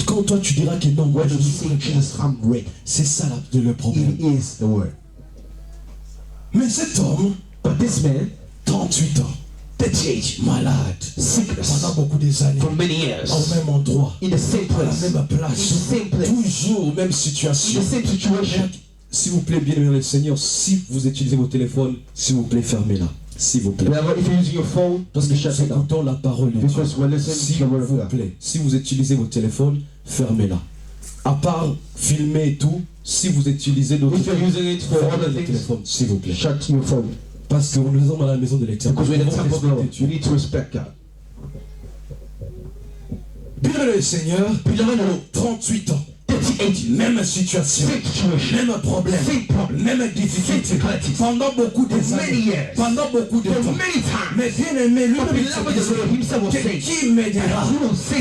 Quand toi tu diras que non, moi je suis prêt. C'est ça le problème. Mais cet homme, 38 ans, malade, pendant beaucoup des années, au même endroit, à la même place, toujours même situation. S'il vous plaît, bien aimé le Seigneur, si vous utilisez vos téléphones, s'il vous plaît, fermez-la. S'il vous plaît. Parce que nous écoutons la parole de Dieu. S'il vous plaît, si vous utilisez vos téléphones, fermez-la. À part filmer et tout, si vous utilisez d'autres téléphones, s'il vous plaît. Parce que nous sommes à la maison de l'Éternel. You need to respect God. Bien le Seigneur, 38 ans. Même situation, même problème, même difficulté, pendant beaucoup des années, pendant beaucoup de temps. Mais bien aimé, lui, qui m'aidera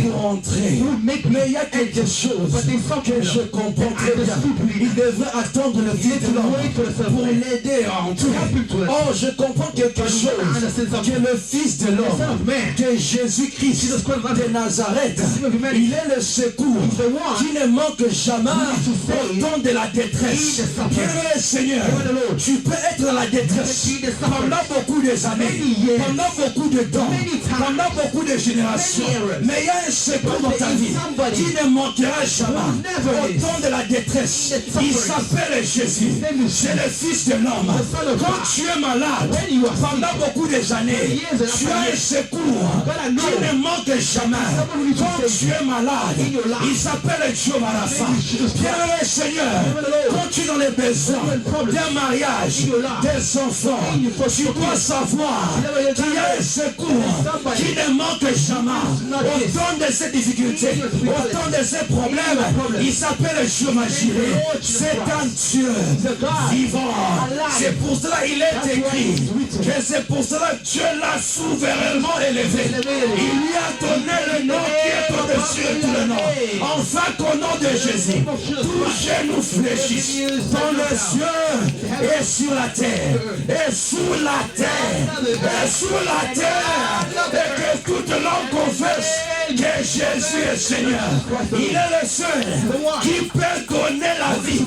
pour entrer? Mais il y a quelque chose que je comprends très bien. Il devrait attendre le Fils de l'homme pour l'aider à entrer. Oh, je comprends quelque chose, que le Fils de l'homme, que Jésus-Christ de Nazareth, il est le secours qui ne manque jamais au temps de la détresse. Bien Seigneur, tu peux être dans la détresse pendant beaucoup des années, pendant beaucoup de temps, pendant beaucoup de générations. Mais il y a un secours dans ta vie qui ne manquera jamais au temps de la détresse. Il s'appelle Jésus. C'est le Fils de l'homme. Quand tu es malade, pendant beaucoup des années, tu as un secours qui ne manque jamais. Quand tu es malade, il s'appelle Dieu Marafa. Bien-aimé Seigneur, quand tu es dans les besoins d'un mariage, des enfants, tu dois savoir qu'il y a un secours qui ne manque jamais. Au temps de ces difficultés, au temps de ces problèmes, il s'appelle Jehovah Jireh. C'est un Dieu vivant. C'est pour cela qu'il est écrit que c'est pour cela que Dieu l'a souverainement élevé. Il lui a donné le nom qui est au-dessus de tout le nom. Enfin qu'au nom de Jésus, tout genou fléchisse dans les cieux et sur la terre, et sous la terre, et sous la terre, et que toute langue confesse que Jésus est Seigneur. Il est le seul qui peut donner la vie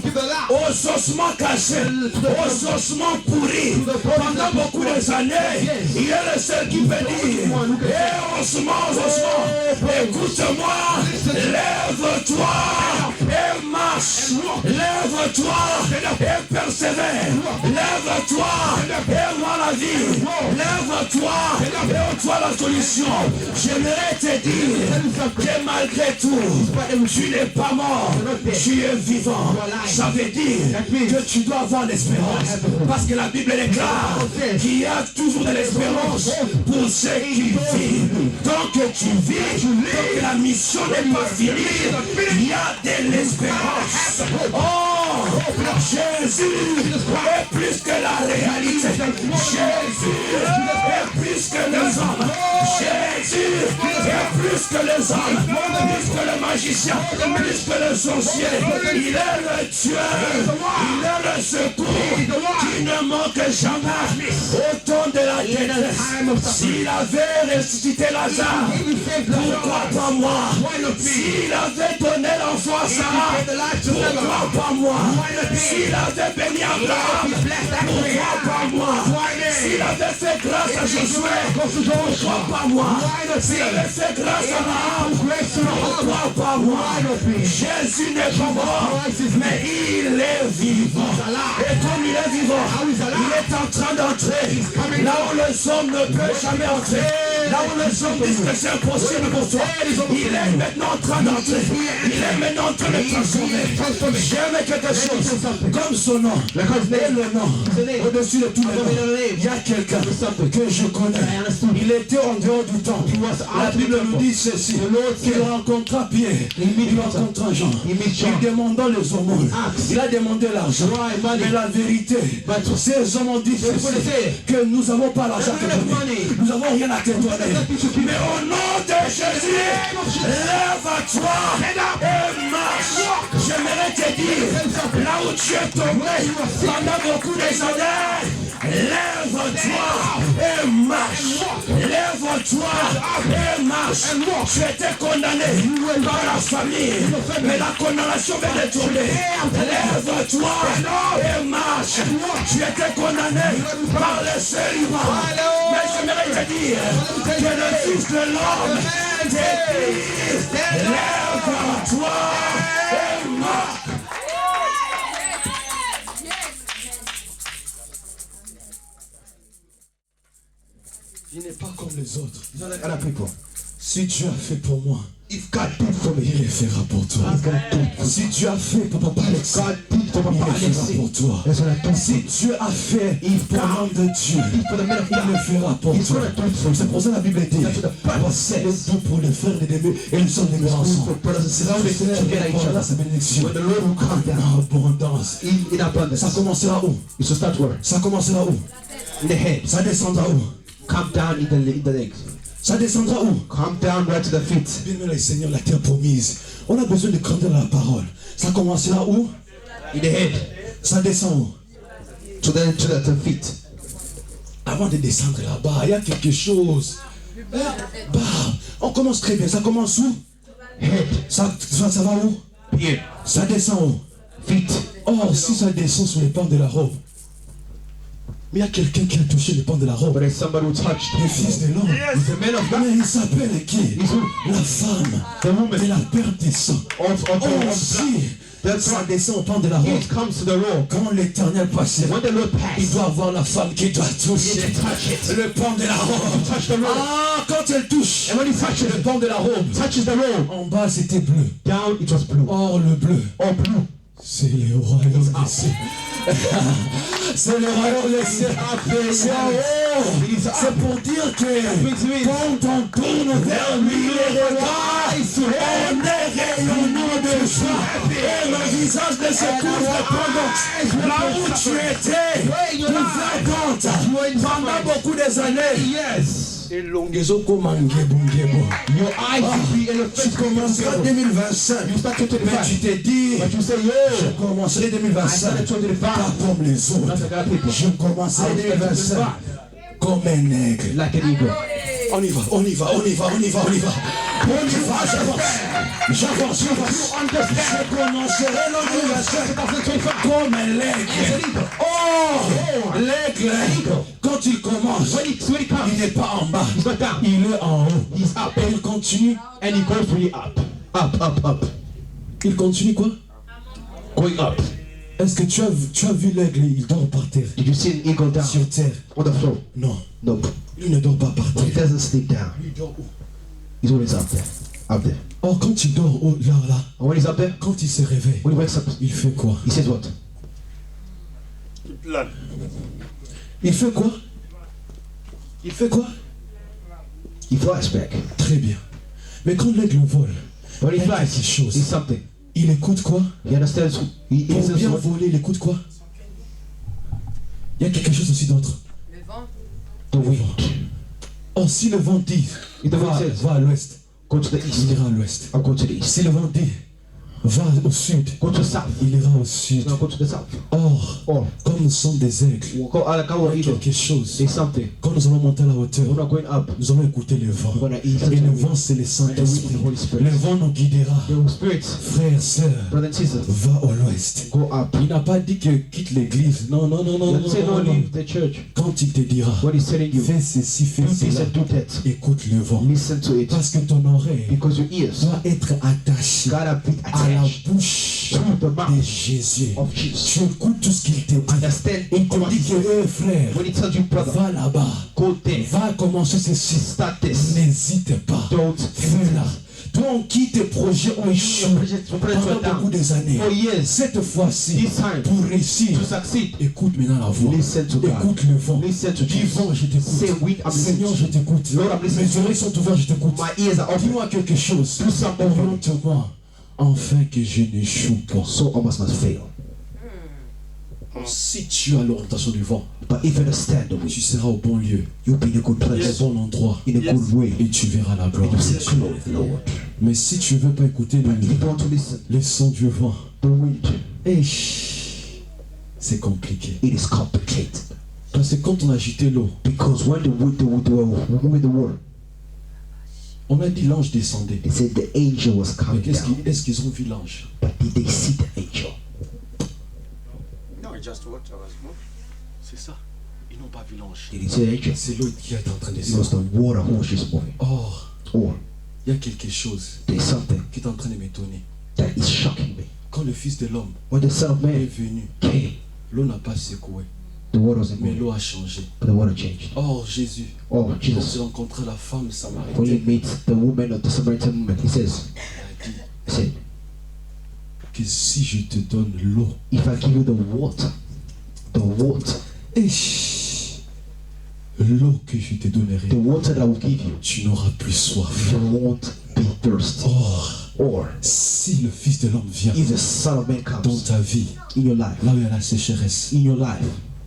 aux ossements cassés, aux ossements pourris. Pendant beaucoup d'années, il est le seul qui peut dire, et ossements, écoute-moi, lève-toi et marche, lève-toi et persévère, lève-toi et vois la vie, lève-toi et vois la solution. J'aimerais te dire que malgré tout, tu n'es pas mort, tu es vivant. Ça veut dire que tu dois avoir l'espérance, parce que la Bible déclare qu'il y a toujours de l'espérance pour ceux qui vivent. Tant que tu vis, tant que la mission n'est pas finie, il y a de l'espérance. Oh, Jésus est plus que la réalité. Jésus est plus que les hommes. Jésus est plus que les hommes, plus que le magicien, plus que le sorcier. Il est le Dieu, il est le secours qui ne manque jamais. Au temps de la détresse, s'il avait ressuscité Lazare, pourquoi pas moi? S'il avait donné l'enfant à Sarah, pourquoi pas moi? S'il avait béni Abraham, pourquoi pas moi? S'il avait fait grâce à Josué, pourquoi pas moi? S'il avait fait grâce à Abraham, pourquoi pas moi? Jésus n'est pas mort, mais il est vivant. Et comme il est vivant, il est en train d'entrer là où les hommes ne peuvent jamais entrer, là où les hommes disent que c'est impossible pour toi. Il est maintenant en train d'entrer, il est maintenant en train de transformer. J'aime quelque chose comme son nom et le nom au-dessus de tous les noms. Il y a quelqu'un que je connais, il était en dehors du temps. La Bible nous dit ceci, qu'il rencontra Pierre, il rencontra Jean, il demanda les aumônes, il a demandé l'argent, mais la vérité, ces hommes ont dit ceci, que nous n'avons pas l'argent que donner, nous n'avons rien à te donner, mais au nom de Jésus, lève-toi et marche. J'aimerais te dire, là où tu es tombé pendant beaucoup années, lève-toi et marche. Lève-toi et marche. Tu étais condamné par la famille, mais la condamnation vient de tourner. Lève-toi et marche. Tu étais condamné par le célibat, mais j'aimerais te dire que le Fils de l'homme te dit, lève-toi et marche. Il n'est pas comme les autres. Si tu as fait pour moi, il le fera pour toi. Si tu as fait pour Papa Alex, il le fera pour toi. Si Dieu a fait pour l'homme de Dieu, il le fera pour toi. C'est pour ça que la Bible dit, c'est tout pour les frères et les amis et les hommes des ensemble. C'est là où les frères viennent sa bénédiction en abondance. Ça commencera où? Ça commencera où? Ça descendra où? Come down in the legs. Ça descendra où? Come down right to the feet. Bien le Seigneur, la terre promise. On a besoin de grandir la parole. Ça commencera où? In the head. Ça descend où? To the feet. Avant de descendre là-bas, il y a quelque chose. Bah, on commence très bien. Ça commence où? Head. Ça va où? Here. Ça descend où? Feet. Oh, si ça descend sur les pans de la robe. Mais il y a quelqu'un qui a touché les pans de la robe. But there's somebody who touched Le fils de l'homme. He's the man of God. Mais il s'appelle qui? La femme de la perte des sangs. Oh, si ça descend au pan de la robe. It comes to the robe. Quand l'Éternel passera, When the Lord passes, il doit avoir la femme qui doit toucher le pan de la robe. touch the robe. Ah, quand elle touche And when he touches le pan de la robe, touches the robe, en bas c'était bleu. down it was blue. Or le bleu, Or blue. c'est le royaume des cieux. C'est le royaume des cieux. C'est en haut. C'est pour dire que quand on tourne vers lui, les regards, on est rayonnant de joie. Et le visage ne se couvre pas. Là où tu étais, pendant beaucoup des années. Yes. Your eyes will be in the Tu commenceras 2025. Mais tu t'es dit, je commencerai 2025 pas comme les autres. Je commencerai 2025 comme un aigle. like an eagle. On y va, on y va, on y va, on y va, on y va. On y va, j'avance. Je commencerai l'année comme un aigle. Oh, l'aigle, quand il commence, il n'est pas en bas, il est en haut. Et il continue, And he goes really up. Up. il continue quoi? Going up. Est-ce que tu as vu l'aigle, il dort par terre? Did you see an eagle down Sur terre? on the floor? Non, Nope. il ne dort pas par He terre. doesn't sleep down. Il dort où? He's always up there. Up there. Or quand il dort là, And when he's up there, quand il se réveille, when he wakes up, il fait quoi? he says what? Il plane. Il fait quoi? Il fait quoi? He flies back. Très bien. Mais quand l'aigle vole, When he il y a flies, quelque chose. he's something. Il écoute quoi? He understands. He Pour listens bien to what? voler, il écoute quoi? Il y a quelque chose aussi d'autre. Le vent. The wind. Oh, si le vent dit, If the wind says, va à l'ouest, go to the il east, ira à l'ouest. I'll go to the east. Si le vent dit, va au sud, Go to the south, il ira au sud. I'll go to the south. Or, Or, comme nous sommes des aigles, we'll go out il y a eagle. quelque chose. There's something. Quand nous allons monter à la hauteur, We're not going up. nous allons écouter le vent. We're gonna eat. Et le vent, c'est le And the Saint-Esprit. Holy Spirit. Le vent nous guidera. The Spirit, Frères, sœurs, brothers and sisters, va au l'ouest. go up. Il n'a pas dit que quitte l'église. Non. Don't say no, leave the church. Quand il te dira, What he's telling you, fais ceci, fais do this cela, and do that. écoute le vent. Listen to it. Parce que ton oreille Because your ears doit être attachée gotta be à la attached bouche to the de mouth Jésus. of Jesus. Tu écoutes tout ce qu'il te dit. Understand Il te what dit he que, says. frère, When he tells you, brother, va là-bas, go there. va commencer ceci. Start this. N'hésite pas. Don't Fais là. Donc, qui tes projets ont échoué pendant beaucoup des années. For years, Cette fois-ci, this time, pour réussir, to succeed, écoute maintenant la voix. listen to God. Écoute le vent. Listen to Dis Jesus. vent, je Say, t'écoute. wind, I'm Seigneur, je listening. t'écoute. Lord, I'm listening. Mes oreilles sont ouvertes, je t'écoute. My ears are open. Dis-moi quelque chose. Do something for me. Oriente-moi, afin que je n'échoue pas. So I must not fail. Si tu as l'orientation du vent, But if you understand the tu way, seras au bon lieu, you'll be in a good au place, bon endroit, in a good way. et tu verras la gloire You de see Dieu. glory, Lord. Mais si tu ne veux pas écouter If you don't want to listen, les sons du vent, the wind, c'est compliqué. it is complicated. Parce que quand on a agité l'eau, Because when the wind, moving the water, on a dit l'ange descendait. they said the angel was Mais coming qu'est-ce down. est-ce qu'ils ont vu l'ange? But did they see the angel? No, just what I was moving. C'est ça. Ils n'ont pas vu l'ange. Did he see the angel? C'est l'eau qui est en train de It was descendre. the water who was just moving. Or, Or il y a quelque chose there's something qui est en train de m'étonner. that is shocking me. Quand le Fils de l'homme When the Son of est Man venu, came, l'eau n'a pas secoué, the water wasn't mais moving, l'eau a changé. but the water changed. Or, Jésus, Oh, quand il Jesus, rencontra la femme when he samaritaine, meets the woman of the Samaritan woman, he says, il a dit he said, que si je te donne l'eau, if I give you the water, l'eau que je te donnerai, the water that I will give you, tu n'auras plus soif. you won't be thirsty. Or, Or si le Fils de l'homme vient if the Son of Man dans comes ta vie, in your life, là où il y a la sécheresse, in your life,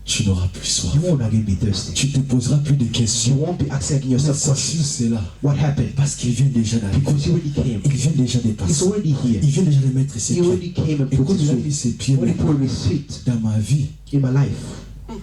tu n'auras plus soif. you won't again be thirsty. Tu te poseras plus de You questions. won't be asking Mais yourself ceci, questions. c'est là. What happened? Parce qu'il vient déjà d'arriver. Because he already came. Il vient déjà de He's passer. already here. Il vient déjà de mettre ses He pieds. already came and Et put quand il a his mis feet. ses pieds When he put his feet dans ma vie, in my life,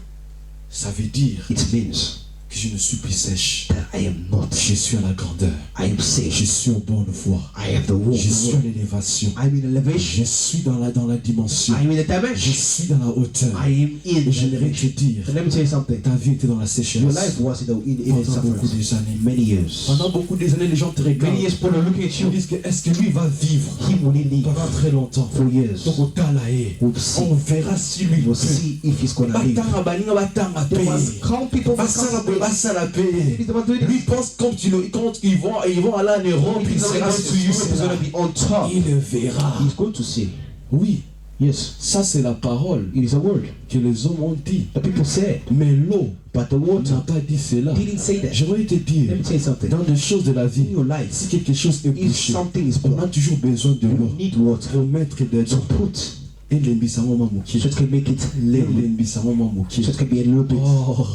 ça veut dire it means que je ne suis plus sèche. that I am not. Je suis à la grandeur. I am Je saved. suis aux bonnes voies. I have the word. Je suis à l'élévation. I'm in elevation. Je suis dans la dimension. I am in a Je dimension. suis dans la hauteur. I am in Et j'aimerais te elevation. dire, And let me tell you something. ta vie était dans la Your sécheresse. life was in a Pendant beaucoup suffering. des années. Many years. Pendant beaucoup des années, les gens te regardent. Many years people are looking at Ils you. disent que est-ce que lui va vivre He will live pendant très longtemps. for years. Donc au Talae, We'll see. on verra si lui We'll peut. see if he's gonna live. Batanga balinga batanga There paye. must come people must Basala come. basala paye. He's about to do Lui this. pense quand ils vont aller en Europe, If il he's sera going sur to Europe, he's cela. gonna be on top. Il le verra. He's going to see. Oui, Yes. Ça, c'est la parole It is a word. que les hommes ont dit. The people said. Mais l'eau But the water n'a pas dit cela. didn't say that. J'aimerais te dire, Let me tell you something. dans des choses de la vie, In your life, si quelque chose est if bouché, something is on a blocked, toujours besoin de l'eau you need water pour mettre des to dons. put, Et l'embissement m'a moqué. so it can make it Et little bit, l'embissement m'a moqué. so it can be a little bit. Oh,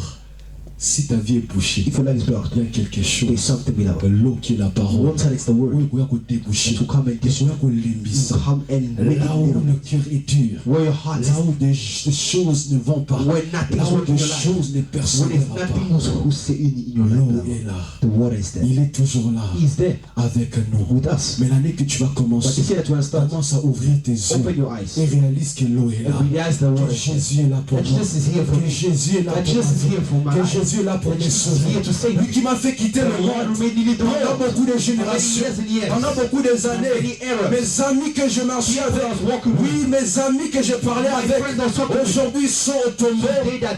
si ta vie est bouchée, If your life is blocked, il y a quelque there's chose. something without. L'eau qui est la parole. Water is the word. Oui, il y a que déboucher. To come and Il y destroy. a que l'embissement. Come and make it Là où little. le cœur est dur. Where your heart Là is. où des choses ne vont pas. When nothing Là is où working des in your life. choses ne When persévèrent there's pas. nothing who's in your L'eau life. est là. The water is there. Il est toujours là. He's there Avec nous. with us. Mais l'année que tu vas But you commencer, see that you understand. commence à ouvrir tes yeux Open your et eyes. réalise que l'eau est là. And realize the Que word is there. Jésus est là pour That moi. Jesus is here for Que me. Jésus est là That pour Jesus is here for moi. my Que life. Jésus est là pour That me Jesus is here to sauver. save Lui qui m'a fait quitter le monde pendant beaucoup de générations, pendant beaucoup des années. Mes amis que je marchais avec, oui, mes amis que je parlais avec, aujourd'hui sont au tombeau,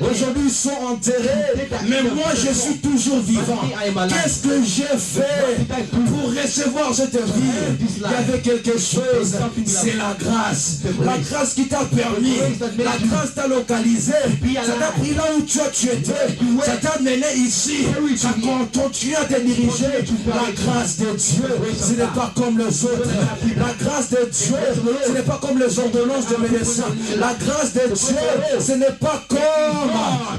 aujourd'hui ils sont enterrés. Mais moi je suis toujours vivant. Qu'est-ce que j'ai fait pour recevoir cette vie? Il y avait quelque chose, c'est la grâce. La grâce qui t'a permis, la grâce t'a localisé, ça t'a pris là où tu étais, ça t'a mené ici, ça continue à te diriger. La grâce de Dieu, ce n'est pas comme les autres. La grâce de Dieu, ce n'est pas comme les ordonnances de médecins. La grâce de Dieu, ce n'est pas comme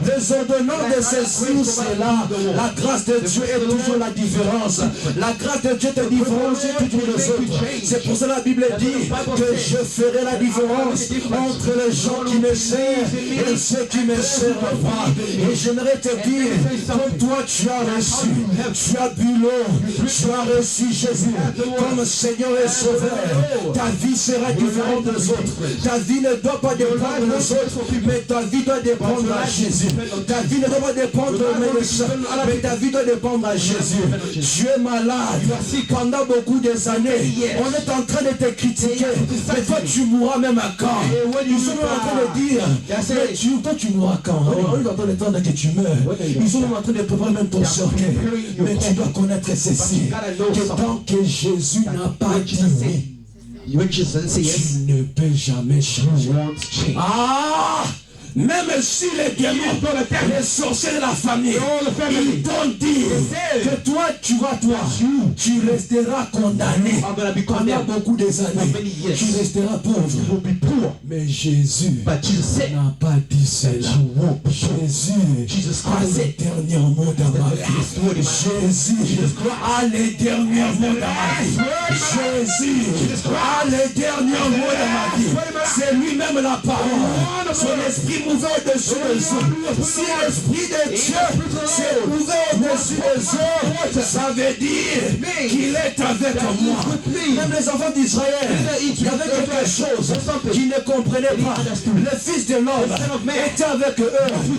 les ordonnances de ceci ou cela. La grâce de Dieu est toujours la différence. La grâce de Dieu te différencie toujours les autres. C'est pour cela la Bible dit que je ferai la différence entre les gens qui me servent et ceux qui me servent pas. Et j'aimerais te dire, comme toi tu as reçu, tu as bu l'eau, tu as reçu Jésus comme Seigneur et Sauveur, ta vie sera différente des autres. Ta vie ne doit pas dépendre des autres, mais ta vie doit dépendre à Jésus. Ta vie ne doit pas dépendre aux médecins, mais ta vie doit dépendre à Jésus. Tu es malade pendant beaucoup des années. On est en train de te critiquer, mais toi tu mourras même à quand? Ils sont même en train de dire, mais toi tu mourras quand? On est en train d'attendre que tu meurs. Ils sont même en train de préparer même ton cercueil. Mais tu dois connaître ceci, que tant que Jésus n'a pas dit oui, tu ne peux jamais changer. Ah! Même si les démons, les sorciers de la famille, ils t'ont dit que toi, tu resteras condamné pendant beaucoup des années. Tu resteras pauvre. Mais Jésus n'a pas dit cela. Jésus a les derniers mots dans ma vie. Jésus a les derniers mots dans ma vie. Jésus a les derniers mots dans ma vie. C'est lui-même la parole. Son esprit ouvert au-dessus des eaux. Si l'esprit de Dieu s'est ouvert au-dessus des eaux, ça veut dire qu'il est avec moi. Même les enfants d'Israël, il y avait quelque chose qu'ils ne comprenaient pas. Le Fils de l'homme était avec eux,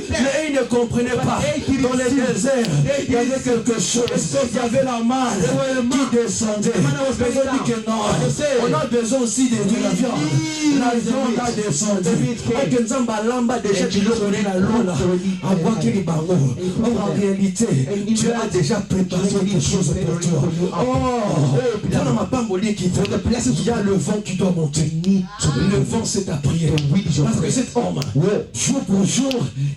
mais ils ne comprenaient pas. Dans les déserts, il y avait quelque chose. Il y avait la manne qui descendait. Mais ils ont dit que non, on a besoin aussi de la viande. La viande a descendu. En réalité, Dieu a déjà préparé quelque chose pour toi. Il y a le vent qui doit monter. Le vent, c'est ta prière. Parce que cet homme, jour pour jour,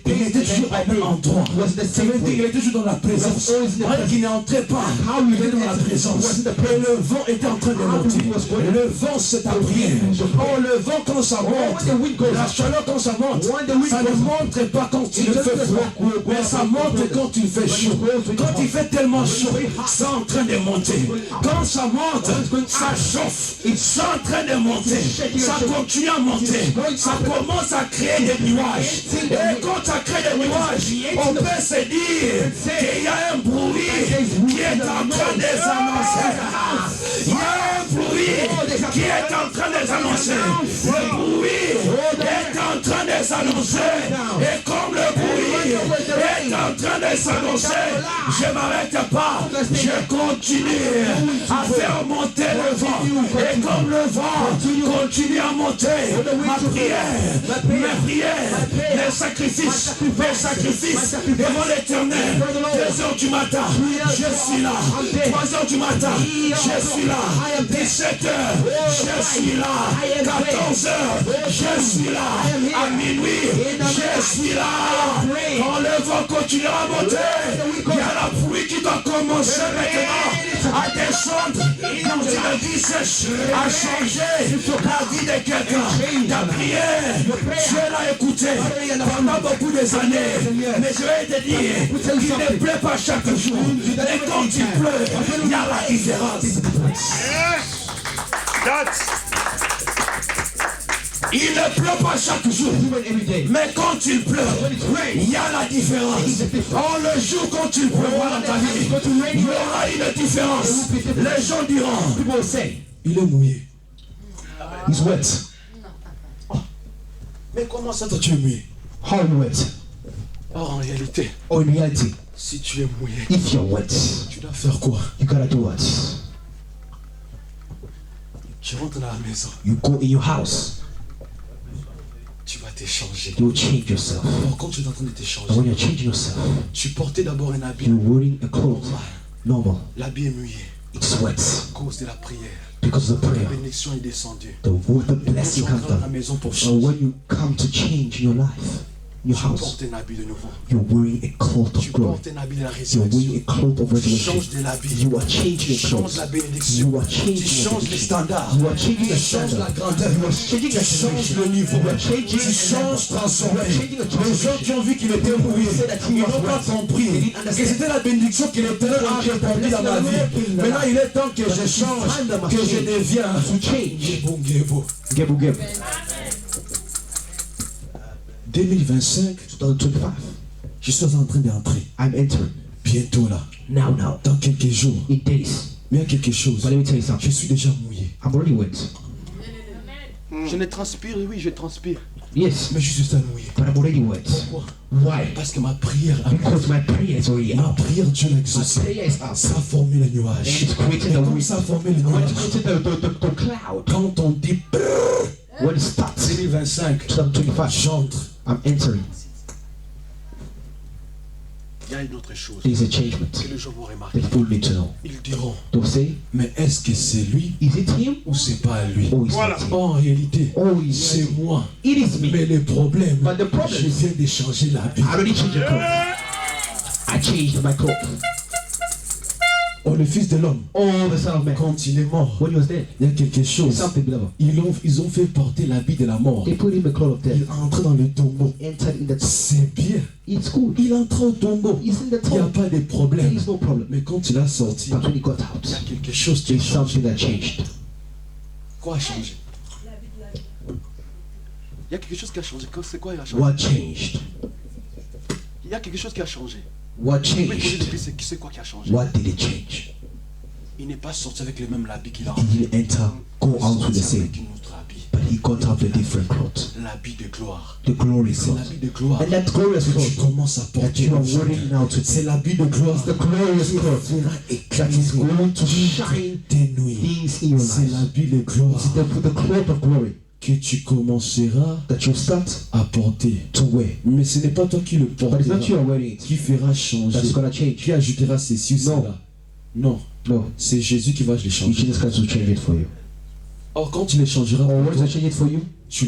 il était toujours au même endroit. Ça veut dire qu'il était toujours dans la présence. Il n'entrait pas, il était dans la présence. Et le vent était en train de monter. Le vent, c'est ta prière. Oh, le vent, quand ça monte, la chaleur, quand ça monte, ça ne montre pas quand il fait froid, mais ça monte quand il fait chaud. Quand il fait tellement chaud, c'est en train de monter. Quand ça monte, ça chauffe, c'est en train de monter. Ça continue à monter. Ça commence à créer des nuages. Et quand ça crée des nuages, on peut se dire qu'il y a un bruit qui est en train de s'annoncer. Il y a un bruit qui est en train de s'annoncer. Le bruit est en train de s'annoncer. Et comme le bruit est en train de s'annoncer, je ne m'arrête pas. Je continue à faire monter le vent. Et comme le vent continue à monter, ma prière, mes prières, mes sacrifices devant l'Éternel. 2 heures du matin, je suis là. 3 heures du matin, je suis là. 17 17h, je suis là. 14h, je suis là. À minuit, je suis là. Quand le vent continuera à monter, il y a la pluie qui doit commencer maintenant à descendre. Quand une vie sèche a changé la vie de quelqu'un. Ta prière, Dieu l'a écouté pendant beaucoup des années. Mais je vais te dire qu'il ne pleut pas chaque jour. Et quand il pleut, il y a la différence. Il ne pleut pas chaque jour, mais quand il pleut, il y a la différence. Oh, le jour quand il pleuvra dans ta vie, il y aura une différence. Les gens diront, il est mouillé. He's wet. Oh, mais comment ça tu es mouillé? How are you wet? Or en réalité, Or in reality, si tu es mouillé, if you're wet, tu dois faire quoi? you gotta do what? Tu rentres dans la maison, You go in your house, tu vas t'échanger. you will change yourself. Alors quand tu es en train de And t'échanger, when you're changing yourself, tu portais d'abord un habit you're wearing a clothes. Normal. L'habit est mouillé It's wet à cause de la prière. because of the La prayer. bénédiction est descendue. The word, the Quand tu blessing comes rentres dans la down. maison pour And changer, when you come to change your life, your tu house, portes un habit de nouveau. you're wearing a cloth Tu of glory. portes un habit de la You're résurrection. wearing a cloth of Tu resurrection. changes de l'habit. You are changing Tu your changes clothes. la bénédiction. You are Tu changing your changes les benediction. standards. You are changing Tu the changes la standard. grandeur. You are changing Tu the changes dimension. le niveau. You are changing Tu the changes level. transformé. You are changing the Les gens qui ont vu qu'il était mouillé, ils n'ont pas compris que c'était la bénédiction qu'il était a répandue dans ma vie. Maintenant, il est temps que je change, que je deviens. To change. Gebo, gebo. Gebu, gebu. 2025, 2025. je suis en train d'entrer. I'm entering. Bientôt là, Now. dans quelques jours. In days. Mais il y a quelque chose. But let me tell you something. Je suis déjà mouillé. I'm already wet. Je ne transpire, oui, je transpire. Yes. Mais je suis déjà mouillé. But I'm already wet. Pourquoi? Why? Parce que ma prière a Because my prayer is already Ma up. prière, Dieu l'a My exaucée. prayer is up. Ça a formé le And nuage. it's created Et the comme wind. ça a formé le When nuage, it's created the cloud. quand on dit When it starts. 2025, 2025. j'entre. I'm entering. Il y a une autre chose There's a changement. que les gens vont remarquer. The people need to know. Ils diront, They'll say, mais est-ce que c'est lui is it him? ou c'est pas lui? Oh, it's Voilà. not him. En réalité, Oh, it's c'est moi. It is me. Mais le problème, But the problem je is- viens de changer la vie. I already changed the code. I changed my code. Oh, le Fils de l'homme, Oh, the Son of Man. quand il est mort, When he was dead, il y a quelque there's chose. something, beloved. Ils ont fait porter l'habit de la mort. They put him in the cloth of death. Il est entré dans le tombeau. Entered in the tomb. C'est bien. It's good. Il est entré au tombeau. He's in the Il n'y a tomb. pas de There problème. is no problem. Mais quand il a sorti, But when he got il y a out, quelque chose qui a there's changé. something that changed. Quoi a changé? Il y a quelque chose qui a changé. C'est quoi il a changé? What changed? Il y a quelque chose qui a changé. What Vous pouvez poser des changed? questions. C'est quoi qui a changé? What did it change? Il n'est pas sorti avec le même habit qu'il a He didn't enter, go Il est out with the sorti same, avec une autre habit. but he got out with a different cloth. L'habit de gloire. The glorious C'est cloth. l'habit de gloire And that glorious que tu cloth commences à that porter. you are aujourd'hui. wearing now C'est today. l'habit de gloire The glorious qui cloth fera that éclater is going to shine tes nuits. things in your C'est life. l'habit de gloire It's the cloth of glory que tu commenceras that you start à porter. to wear. Mais ce n'est pas toi qui le But it's not you porteras, are wearing it. qui fera changer, That's gonna change. qui ajoutera ceci ou Non. cela. Non, No. c'est Jésus qui va le changer. Jesus Christ will change it for you. Or quand il le changera, Or pour once toi, I change it for you, tu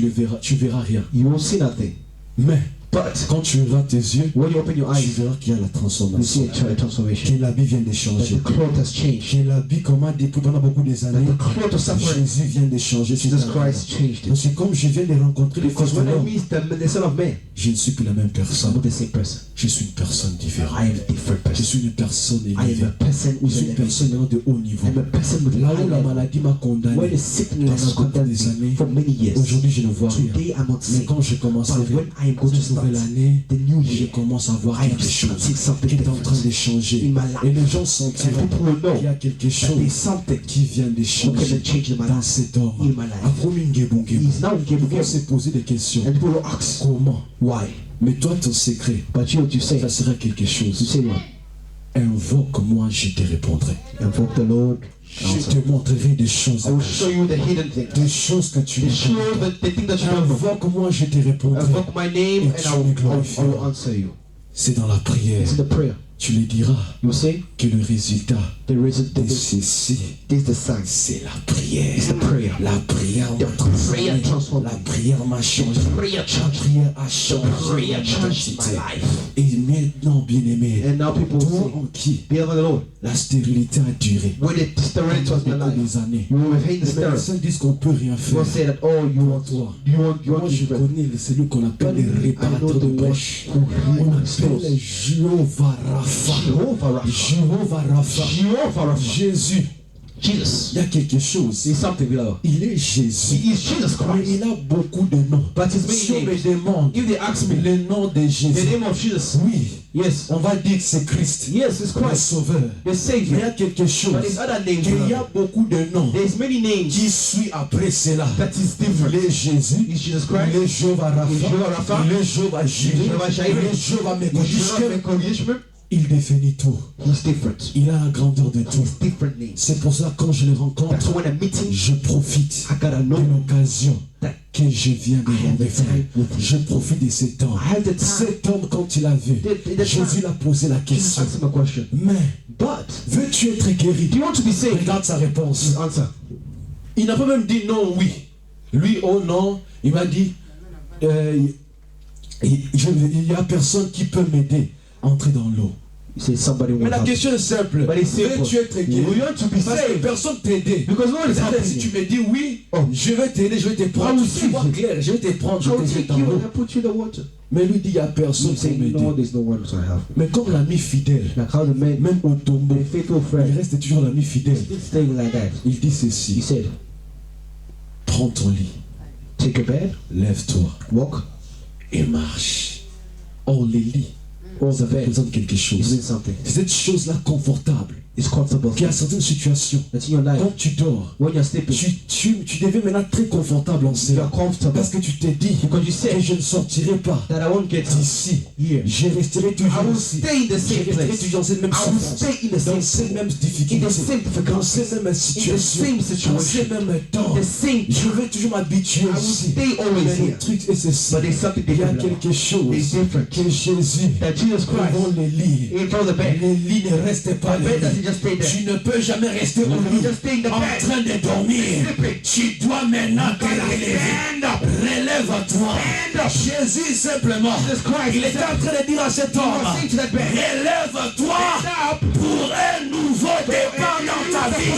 verras rien. you will see nothing. Mais But quand tu ouvras tes yeux, when you open your tu eyes, verras qu'il y a la you see transformation. a transformation. Que l'habit vient de That changer. the cloth has changed. Que l'habit, comment depuis pendant beaucoup des That années, the cloth of suffering, Jésus vient de changer. Jesus Christ changed it. Parce que comme je viens de rencontrer le Because Fils de when I l'homme, meet the Son of Man, je ne suis plus la même I'm personne. not the same person. Je suis une personne différente. I am a different Je person. suis une personne I am élevée. a person Je who's suis a une personne de haut niveau. I'm a person with Là high où la level. maladie m'a condamné, When the sickness has pendant condemned des années, me for many years, aujourd'hui je ne vois rien. today I'm not Mais sick. quand je commence But when I am going to cette start nouvelle année, the new je year, commence à voir I am quelque chose starting something qui est en train different de changer. in my life. Et les gens And sentiront people will know qu'il y a quelque that chose there's something qui vient de who changer can change in my dans life. cet homme. In my life. Après une guébou-guébou, He's now ils giving vont up. se poser des questions. And people will ask, Comment? why? Mais toi, ton secret, But you, what you say? ça sera quelque You chose. say what? Invoque-moi, je te répondrai. Invoke the Lord. Je te montrerai des choses. I will show you the hidden things. Des choses que tu The ne sure connais the thing that you pas. don't know. Invoque-moi, je te répondrai. Invoke my name Et and tu I me will glorifieras. answer you. C'est dans la prière It's in the prayer Tu lui diras You say que le résultat the result de ceci, is the sign. c'est la prière. It's the prayer. La prière The m'a prayer transformé. transformed La me. prière m'a changé. The prayer La changed. prière a changé prayer mon changed identité. my life. Et maintenant, bien-aimé, And now people toi say, en qui Beloved of the Lord, la stérilité a duré when the sterility was in your pendant life, des années. you will hate the Les sterile. médecins disent qu'on peut rien You will faire. say that, oh, you Pour want toi. to Moi, je spread. connais celui qu'on appelle les I know réparateurs the de one brèches. who On heals appelle those. Jéhovah Rapha. Jehovah Rapha. Jéhovah Rapha. Jehovah Rapha. Jésus. Jesus. Il y a quelque chose. See something, beloved. Il est Jésus. He is Jesus Mais Christ. il a beaucoup de noms. But his Si on many me names. demande If they ask me le nom de the Jésus, name of Jesus, oui, yes, on va dire que c'est Christ, yes, it's le Christ, Sauveur. the Mais il y Savior. a quelque chose. But there's other names. Il y a beloved. beaucoup de noms There's many names qui suivent après cela. that is different. Il est Jésus, Is Jesus il Christ. est Jéhovah Rapha, Il est Jéhovah Rapha. il est Jéhovah Jireh, Jéhovah Jireh. il est Jéhovah Mekodish. Il définit tout. He's different. Il a la grandeur de tout. He's different names. C'est pour ça que quand je les That's rencontre, why when I'm meeting, je profite I gotta know de l'occasion that que je viens de I have the rendez-vous. time with you. Je profite de cet homme. I have the time. Cet homme, quand il a vu, The Jésus l'a posé la Jesus question. asked him a question. Mais, But veux-tu être guéri? do you want to be saved? Regarde sa réponse. His answer. Il n'a pas même dit non, oui. Lui, oh non, il m'a dit, il n'y a personne qui peut m'aider à entrer dans l'eau. He said somebody Mais will la help. question est simple. But it's simple. Veux-tu être guéri? We want to be Parce que saved. personne ne t'a aidé. Because no one is Peut-être helping si tu you. me dis oui, Oh. je vais t'aider, je vais te prendre. I will Tu save vois you. clair, je vais te prendre, je I vais will te take jeter you dans and l'eau. I put you in the water. Mais lui dit, il n'y a personne You pour say, m'aider. no, there's no one to help me. Mais comme l'ami fidèle, Like how the man, même au tombeau, the faithful il friend, reste toujours l'ami fidèle. is staying like that. Il dit He ceci, said, prends ton lit, take a bed, lève-toi walk, et marche. Or les lits, or ça the bed. représente quelque It chose. means something. Cette chose-là confortable, It's comfortable. qui a certaines situations, That's in your life. quand tu dors, When you're sleeping, tu deviens maintenant très confortable en you cela. are comfortable. Parce que tu t'es dit Because you que said je ne sortirai pas that I won't get d'ici. here. Je resterai I toujours will ici. stay in the Je same resterai place. toujours dans cette même I will souffrance, stay in the dans same ces mêmes in the difficultés, same dans difficulties, ces mêmes situations, same dans situation, ces mêmes temps. the same Je vais toujours m'habituer I will ici. stay always Mais le here. truc est ceci. But there's something Il y a different. quelque chose It's different. que Jésus, That Jesus Christ, devant les lits, in front of the bed, les lits ne restent pas the les bed doesn't lits. just stay there. Tu ne peux jamais rester au You lit just stay in the en bed. train de dormir. Sleeping. Tu dois maintenant te relever. Relève-toi. Jésus simplement, Jesus Christ, il était en train de dire à cet homme, was saying to that bed, relève-toi pour un nouveau départ dans ta vie.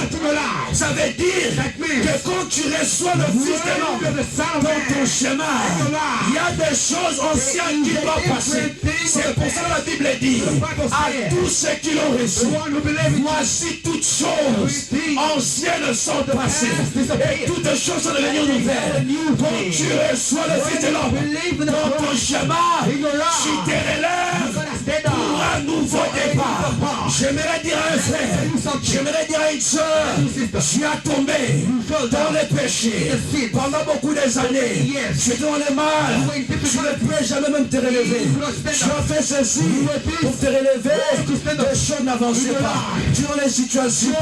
Ça veut dire que quand tu reçois le Fils de l'homme dans ton chemin, il y a des choses anciennes qui doivent passer. C'est pour ça que la Bible dit à tous ceux qui l'ont reçu, voici toutes choses anciennes sont passées et toutes choses sont devenues nouvelles. Quand tu reçois le Fils de l'homme dans ton chemin, tu te relèves pour un nouveau départ. J'aimerais dire à un frère, j'aimerais dire à une soeur, tu as tombé dans le péché pendant beaucoup des années. Tu es dans le mal, tu ne peux jamais même te relever. Tu as fait ceci pour te relever, les choses n'avancent pas. Tu es dans les situations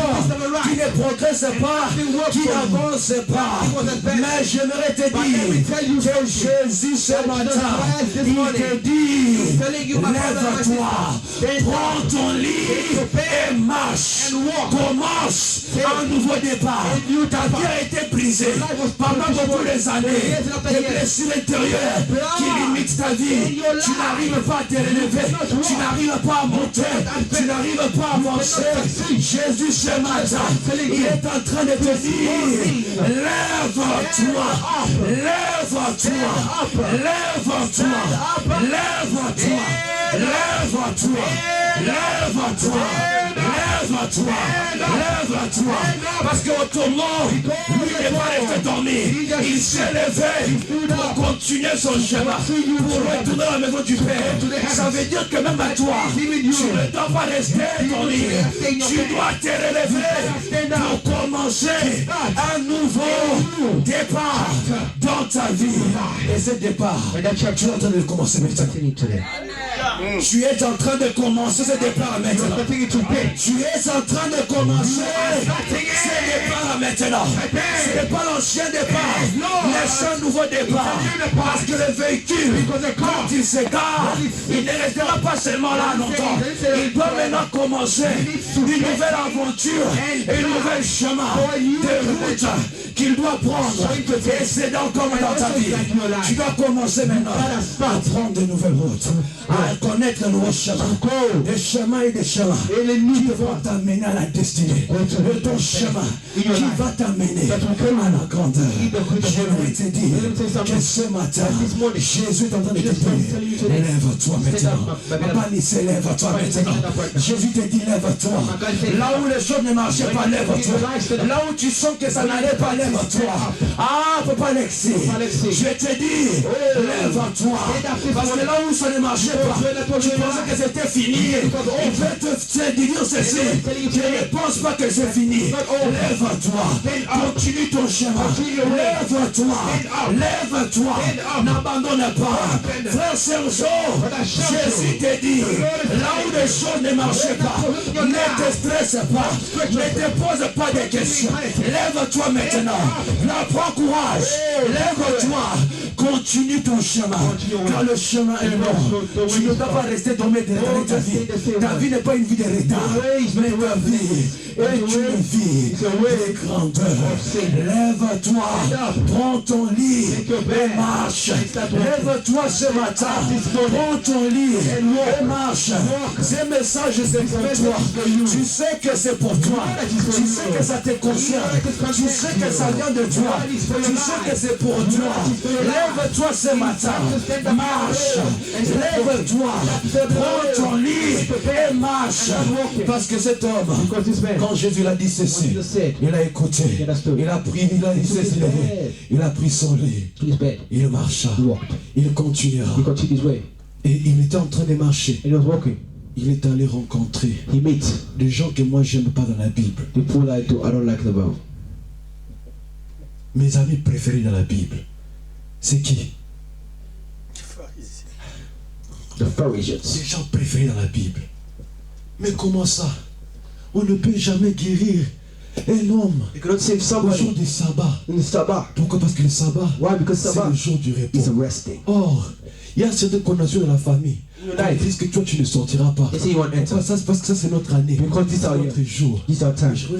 qui ne progressent pas, qui n'avancent pas. Mais j'aimerais te dire que Jésus ce matin, il te dit, lève-toi, prends ton lit et marche. Commence un nouveau départ. Ta vie a été brisée pendant beaucoup des années. Des blessures intérieures qui limitent ta vie. Tu n'arrives pas à te relever. Tu n'arrives pas à monter. Tu n'arrives pas à avancer. Jésus ce matin, il est en train de te dire, lève-toi, lève-toi, lève-toi, lève-toi, lève-toi, lève-toi, lève-toi, lève-toi, parce que autrement, lui n'est pas resté dormir. Il s'est levé pour continuer son chemin, pour retourner à la maison du Père. Ça veut dire que même à toi, tu ne dois pas rester dormir. Tu dois te relever pour commencer un nouveau départ dans ta vie. Et ce départ, tu es en train de commencer maintenant. Tu es en train de commencer ce départ maintenant. Tu es en train de commencer C'est le départ maintenant. Ce n'est pas l'ancien départ, mais c'est un nouveau départ. Parce que le véhicule, quand il s'égare, il ne restera pas seulement là longtemps. Il doit maintenant commencer une nouvelle aventure, un nouvel chemin de route qu'il doit prendre. Et c'est donc comme dans ta vie. Tu dois commencer maintenant à prendre de nouvelles routes, à connaître le nouveau chemin. Des chemins et des chemins qui vont t'amener à la destinée. De ton chemin qui va t'amener à la grandeur. J'aimerais te dire que ce matin, Jésus est en train de te dire, lève-toi maintenant. Papa dit, lève-toi maintenant. Jésus te dit, lève-toi. Là où les choses ne marchaient pas, lève-toi. Là où tu sens que ça n'allait pas, lève-toi. Ah, papa Alexis, je te dis, lève-toi. Parce que là où ça ne marchait pas, tu pensais que c'était fini. Il peut te dire ceci, je ne pense pas que c'est fini. Lève-toi, continue ton chemin. Lève-toi, lève-toi, n'abandonne pas. Frère Sergio, Jésus te dit, là où les choses ne marchaient pas, ne te stresse pas, ne te pose pas de questions. Lève-toi maintenant, là, prends courage, lève-toi, continue ton chemin, car le chemin est long. Tu ne dois pas rester tombé derrière ta vie. Ta vie n'est pas une vie de retard, mais ta vie est une vie de grandeur. Lève-toi, prends ton lit et marche. Lève-toi ce matin, prends ton lit et marche. Ce message c'est pour toi. Tu sais que c'est pour toi. Tu sais que ça te concerne. Tu sais que ça vient de toi. Tu sais que c'est pour toi. Lève-toi ce matin, marche. Lève-toi, prends ton lit et marche. Parce que cet homme, quand Jésus l'a dit ceci, il a écouté, il a pris, il a pris son lit, il marcha, il continuera. Et il était en train de marcher. Il est allé rencontrer des gens que moi j'aime pas dans la Bible. Mes amis préférés dans la Bible, c'est qui? The Pharisees. Ces gens préférés dans la Bible. Mais comment ça? On ne peut jamais guérir un homme au jour du sabbat. Pourquoi? Parce que le sabbat, c'est le jour du repos. Or, il y a certaines conditions dans la famille. Ils disent que toi tu ne sortiras pas. Pourquoi? Ça, parce que ça c'est notre année. C'est notre jour. Je voudrais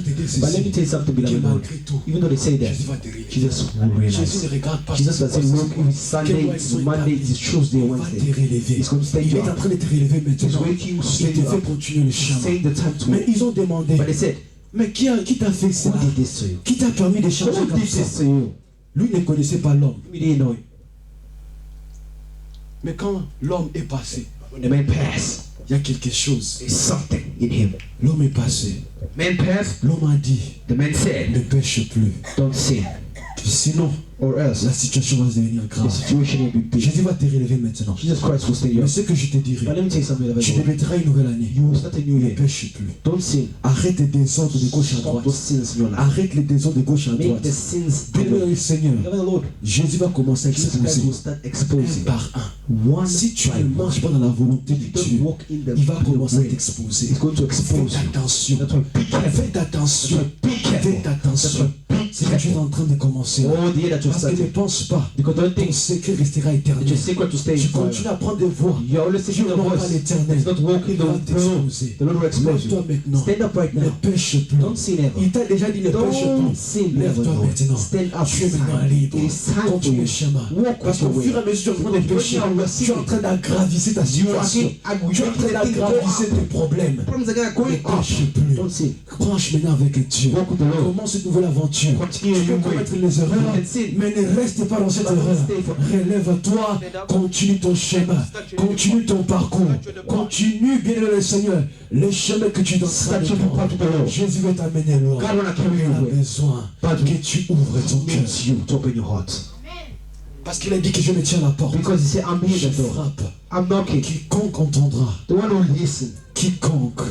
te dire ceci. Que malgré tout, Jésus va te relever. Jésus ne regarde pas. Jesus doesn't look if it's Sunday, it's Monday, it's Tuesday, Il va Wednesday. te relever. It's going to stay Il est up. en train de te relever maintenant. He's waking you Il te fait up. continuer le chemin. Saying the time to Mais work. ils ont demandé, But they said, mais qui t'a fait cela? who did this to you? Qui t'a permis de changer Who comme did ça? this to you? Lui ne connaissait pas l'homme. We didn't know it. Mais quand l'homme est passé, When the man passed, il y a quelque chose. there's something in him. L'homme est passé. Man passed, L'homme a dit, the man said, ne pêche plus. don't sin, Sinon, or else la situation va devenir the grave. situation will be big. Jésus va te relever maintenant. Jesus Christ will stay Mais up. ce que je te But dirai, let me tell you something about tu the Lord. débuteras une nouvelle année. You will start a new Ne year. pêche plus. Don't sin. Arrête les désordres de gauche à Stop droite. those sins in your life. Arrête les désordres de gauche à Make droite. the sins Bénis away. le Seigneur. Love the Lord. Jésus va commencer à Jesus Christ exposer will start un exposing par un. one Si tu by ne one. marches pas dans la volonté de If you don't Dieu, walk in the il va will of commencer à God, t'exposer. He's going to expose Fais you. attention. That's why be careful. Fais attention. Be careful. Fais attention. C'est que tu es en train de commencer. Oh, the year that you Parce que ne started. pense pas Because don't ton think secret restera that éternel. your secret to stay Tu in continues forever. à prendre des voix. You always Dieu listen to the n'aura pas voice. l'éternel. It's not walking Il va the throne. t'exposer. The Lord will expose Lève-toi you. maintenant. Stand up right Ne now. pêche plus. Don't sin ever. Il t'a déjà dit ne pêche Don't plus. sin ever. Lève-toi Lord. maintenant. Stand up. Tu es maintenant libre. It is time for Continue you. le chemin. Walk Parce with your qu'au fur et way. à mesure tu es en train de pécher, tu es en train d'aggravisser ta You are situation. getting Tu es en train d'aggravisser tes problèmes. Problems are Ne going up. pêche plus. Don't sin. Branche maintenant avec Dieu. Walk with the Lord. Commence une nouvelle aventure. Continue Tu peux your way. commettre les erreurs, You can sin. mais ne reste pas dans cette But don't erreur. stay for- Relève-toi, continue ton chemin, continue ton parcours, continue, bien le Seigneur, le chemin que tu es en train Start de your path prendre. with the Lord. Jésus veut t'amener loin. God wanna carry Il you a away. besoin que tu ouvres ton cœur. Needs you to open your heart. Parce qu'il a dit que je me tiens à la porte. Because he said, I'm here Je at the door. frappe. I'm knocking. Quiconque entendra The one who listen, quiconque.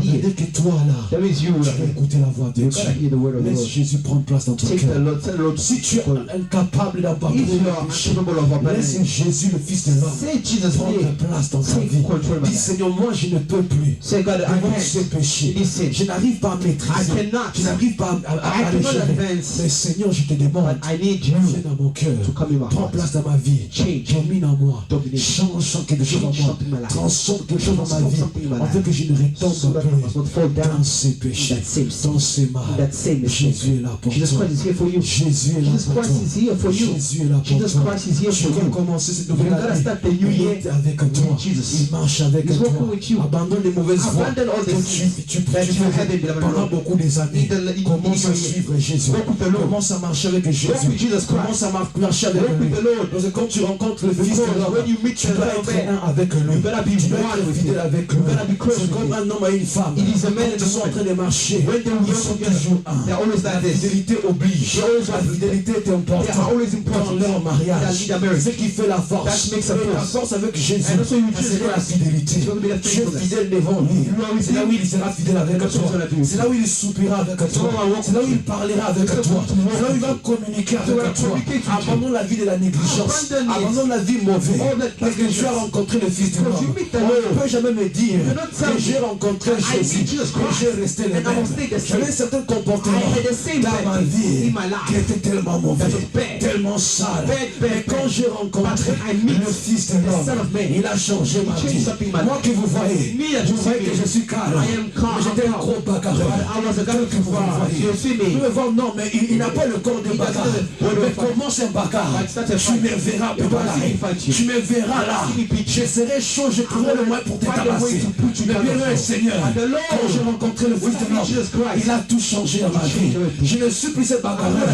hear. Dès que toi là, That means you. tu vas écouter la voix de You gotta hear Dieu. the word of the Laisse Lord. Jésus prendre place dans ton Take the cœur. Lord. Tell the Lord. Si tu es incapable d'abandonner If you le are péché, incapable of laisse abandoning, Jésus, le Fils de l'homme, say Jesus' prendre name. place dans ta Take vie. control of my Dis life. Seigneur, moi je ne peux plus. Say God, I Devant can't. ces péchés, This sin. je n'arrive pas à maîtriser. I cannot. Je n'arrive pas à I les cannot gérer. advance. Mais Seigneur, je te demande, But I need you viens dans mon cœur. to come in my Prends heart. place dans ma vie. Change. Domine en moi. Dominate. Change quelque chose en Change moi. something in my life. Transforme quelque chose dans ma Transform vie. something in my Afin life. que je ne retombe So that I must not fall plus down dans ces péchés, that same sin, dans ces mal. in that same mistake. Jésus est là pour Jesus toi. Christ is here for you. Jésus est là Jesus pour Christ toi. is here for you. Jésus est là pour Jesus toi. Christ is here Tu for vas you. commencer cette You're nouvelle gonna année. start the new Il year est avec toi. with Jesus. Il marche avec He's toi. walking with you. Abandonne les mauvaises voies Abandon all que the tu sins that you had in the pendant Lord. beaucoup des années. Commence à suivre Jésus. Walk with the Lord. Commence à marcher avec Jésus. Walk with Jesus Christ. Commence à marcher avec Walk lui. with the Lord. Parce que quand tu rencontres le Fils de Because l'homme, when you meet tu the dois Son of être Man, un avec lui. you better be Tu dois one être with fidèle him. avec lui. You better be close C'est with comme him. un homme à une femme. It is a man Quand and ils a sont en woman. train de marcher, When they ils walk sont together, toujours un. they're always La like this. fidélité oblige. They always La have- fidélité est They are importante always dans important. leur mariage. That lead a marriage. Ce qui fait la force. That makes a Et la force. force avec Jésus, And also you c'est choose la Christ. fidélité. It's going to be the Tu es faithfulness. fidèle devant lui. You are with C'est là him. où il sera fidèle avec That's toi. what he's gonna do. C'est là où il soupirera avec toi. what I walk C'est là où with il parlera avec That's toi. what I walk C'est là où il va with communiquer That's what I avec toi. communicate with you. Abandonne la vie de la négligence. Abandon it. Abandonne la vie mauvaise. All that Parce que tu as negligence. rencontré le Fils du Because homme. you meet the On ne Lord. peut jamais me dire You cannot tell que me j'ai rencontré that I Jésus. meet Jesus Que Christ j'ai resté le and I will même. stay the same. J'avais certains comportements I had the same dans bad ma things vie in my life qui étaient tellement mauvais, that was bad. tellement sales. Bad, Mais quand j'ai rencontré But when I meet le Fils de the Son l'homme, of Man, il a changé ma changed vie. something in my Moi life. que vous voyez, Me that vous you voyez see que me, je suis calme. I am calm, Mais j'étais un I'm gros bagarreur. But I was a Tel que vous God. voyez. You see me. Vous me voyez, non, mais il n'a pas le corps de He bagarre. doesn't have the- Mais commence un bagarre. But it's not a Tu fight. me verras You're gonna see me préparer. fight you. Tu me verras là. see me beat you. Je serai chaud, je trouverai le moyen pour te Find a way tabasser. to put you Mais down bien the loin, floor. Seigneur, And the Lord, quand j'ai rencontré le Fils de when I meet Jesus l'homme, Christ, il a tout changé dans ma vie. Je ne suis plus ce bagarreur.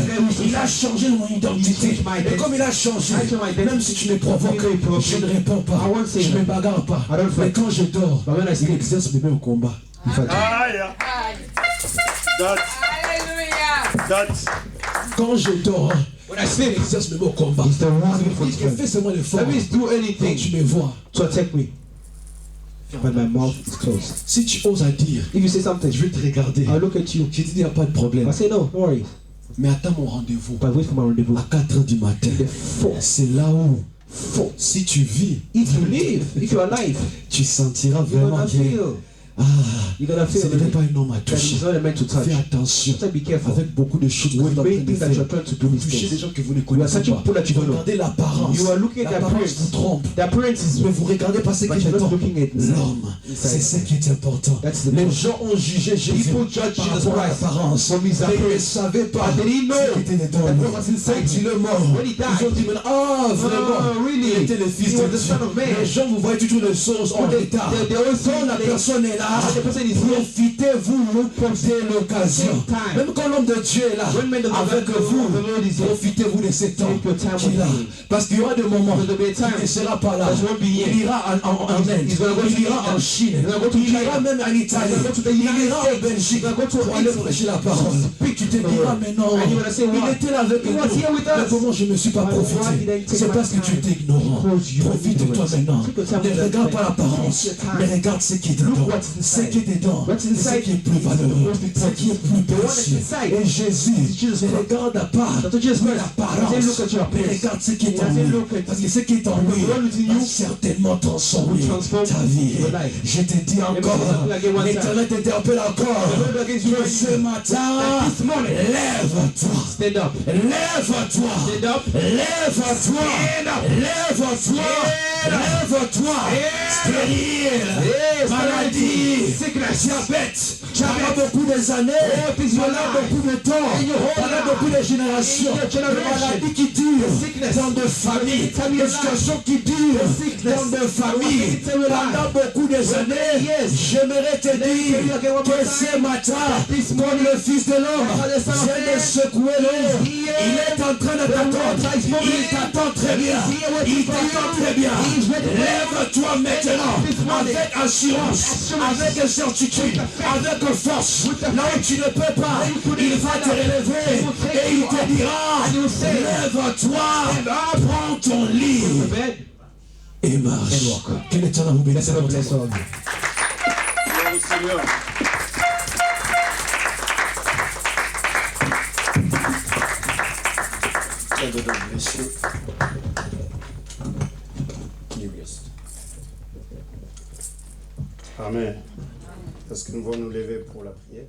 Il a changé mon identité. changed my Et comme il a changé, I changed my identity. même si tu me provoques, je ne réponds pas. I won't say Je ne no. me bagarre pas. I don't Mais fight. quand je dors, But when I il sleep, exerce mes mains au combat. he fights you. Ah, yeah. That's, Alléluia. that's, Quand je dors, When I il sleep, exerce mes mains au combat. he's the one who Il fights fait me. seulement l'effort. That means do Quand anything tu me vois, to attack me. But my mouth is closed. si tu oses à dire, If you say something, je vais te regarder. I'll look at you. Je te dis, il n'y a pas de problème. I say no, don't worry. Mais attends mon rendez-vous. But wait for my rendezvous. À 4h du matin. The force. C'est là où, si tu vis, If you live, if you're alive, tu sentiras you're vraiment gonna que feel. You're gonna ce feel n'était that pas un homme à that toucher. is not a man to touch. Fais attention. So be careful. Avec beaucoup de choses que vous With êtes en train many de things that you're faire. trying to do Vous these touchez des days. gens que vous ne You are connaissez touching pas. people that you Vous don't know. regardez l'apparence. You are looking at the L'apparence appearance. vous trompe. The appearance is Mais vous regardez pas ce qui But est you're not dedans. looking at L'homme, c'est ce qui est important. That's the Les point. gens ont jugé Jésus People judge par Jesus rapport à Christ l'apparence. from his Mais ils ne appearance. savaient pas But they didn't know ce qui était dedans. that what was inside Quand il est mort, When he died. ils ont dit maintenant, ah vraiment, really? il était le fils He de was the Dieu. Son of Man. Les gens vous voient toujours les choses en They- retard. they always Quand la say- personne est là, When the person is here, profitez-vous dès l'occasion. Same time. Même quand l'homme de Dieu est là, When men of the avec Lord- vous, the Lord is here, profitez-vous de ces temps take your time qu'il with a. him. Parce qu'il y aura des moments Because there'll be a time il ne sera pas là. that you won't be here. Il ira en Inde, He's gonna go to il ira India. en Chine, He's gonna go to il ira China. même en Italie, He's gonna go to the il United ira en States. Belgique He's gonna go to pour aller Italy. prêcher la parole. Puis tu te The diras, word. mais non, And you're gonna say, il why? était là avec He nous. was here with Mais us. comment je ne me suis pas Why profité? did I take C'est my parce que tu time? étais ignorant. Because you were Profite de toi ignorant. maintenant. Take your time Ne with regarde that pas thing. l'apparence, Take your time. mais regarde ce qui est Look dedans. what's Ce inside. qui est dedans, What's c'est ce inside qui est plus is the valeureux, most ce qui est plus The one that's précieux. inside Et Jésus is Jesus ne Christ. regarde pas That's what Jesus Christ. l'apparence, He doesn't look at your mais appearance. regarde ce qui He est en doesn't lui. look at- Parce que ce qui est en lui The one within va you certainement transformer will transform ta vie. your life. Je te dis encore, say something again one time. l'Éternel t'interpelle encore. The Lord against you Que right ce now. matin, That this morning. lève-toi. Stand up. Lève-toi. Stand up. Lève-toi. Lève-toi. Lève-toi. Stérile. Yes, Maladie. sickness. Diabète. Pendant beaucoup des années. Pendant beaucoup de temps. Pendant beaucoup de générations. In your generation. Des maladies qui durent Sickness. dans des familles. Family Des life. situations qui durent Sickness. dans des familles. Family life. Pendant beaucoup des années. Yes. J'aimerais te dire you again one more que time. ce matin, This comme le Fils de l'homme the Son of vient de Man secouer l'eau, is here. il est en train de t'attendre. Lord is moving. Il t'attend très bien. He is here waiting Il for t'attend you. très bien. He is ready for you. Lève-toi maintenant This morning. avec assurance, avec certitude, avec force. Là où tu ne peux pas, il va te relever et il te dira, lève-toi, prends ton lit Bed. et marche. Que l'Éternel vous bénisse. Bless all of you. gloire au Seigneur. Amen. Est-ce que nous allons nous lever pour la prière?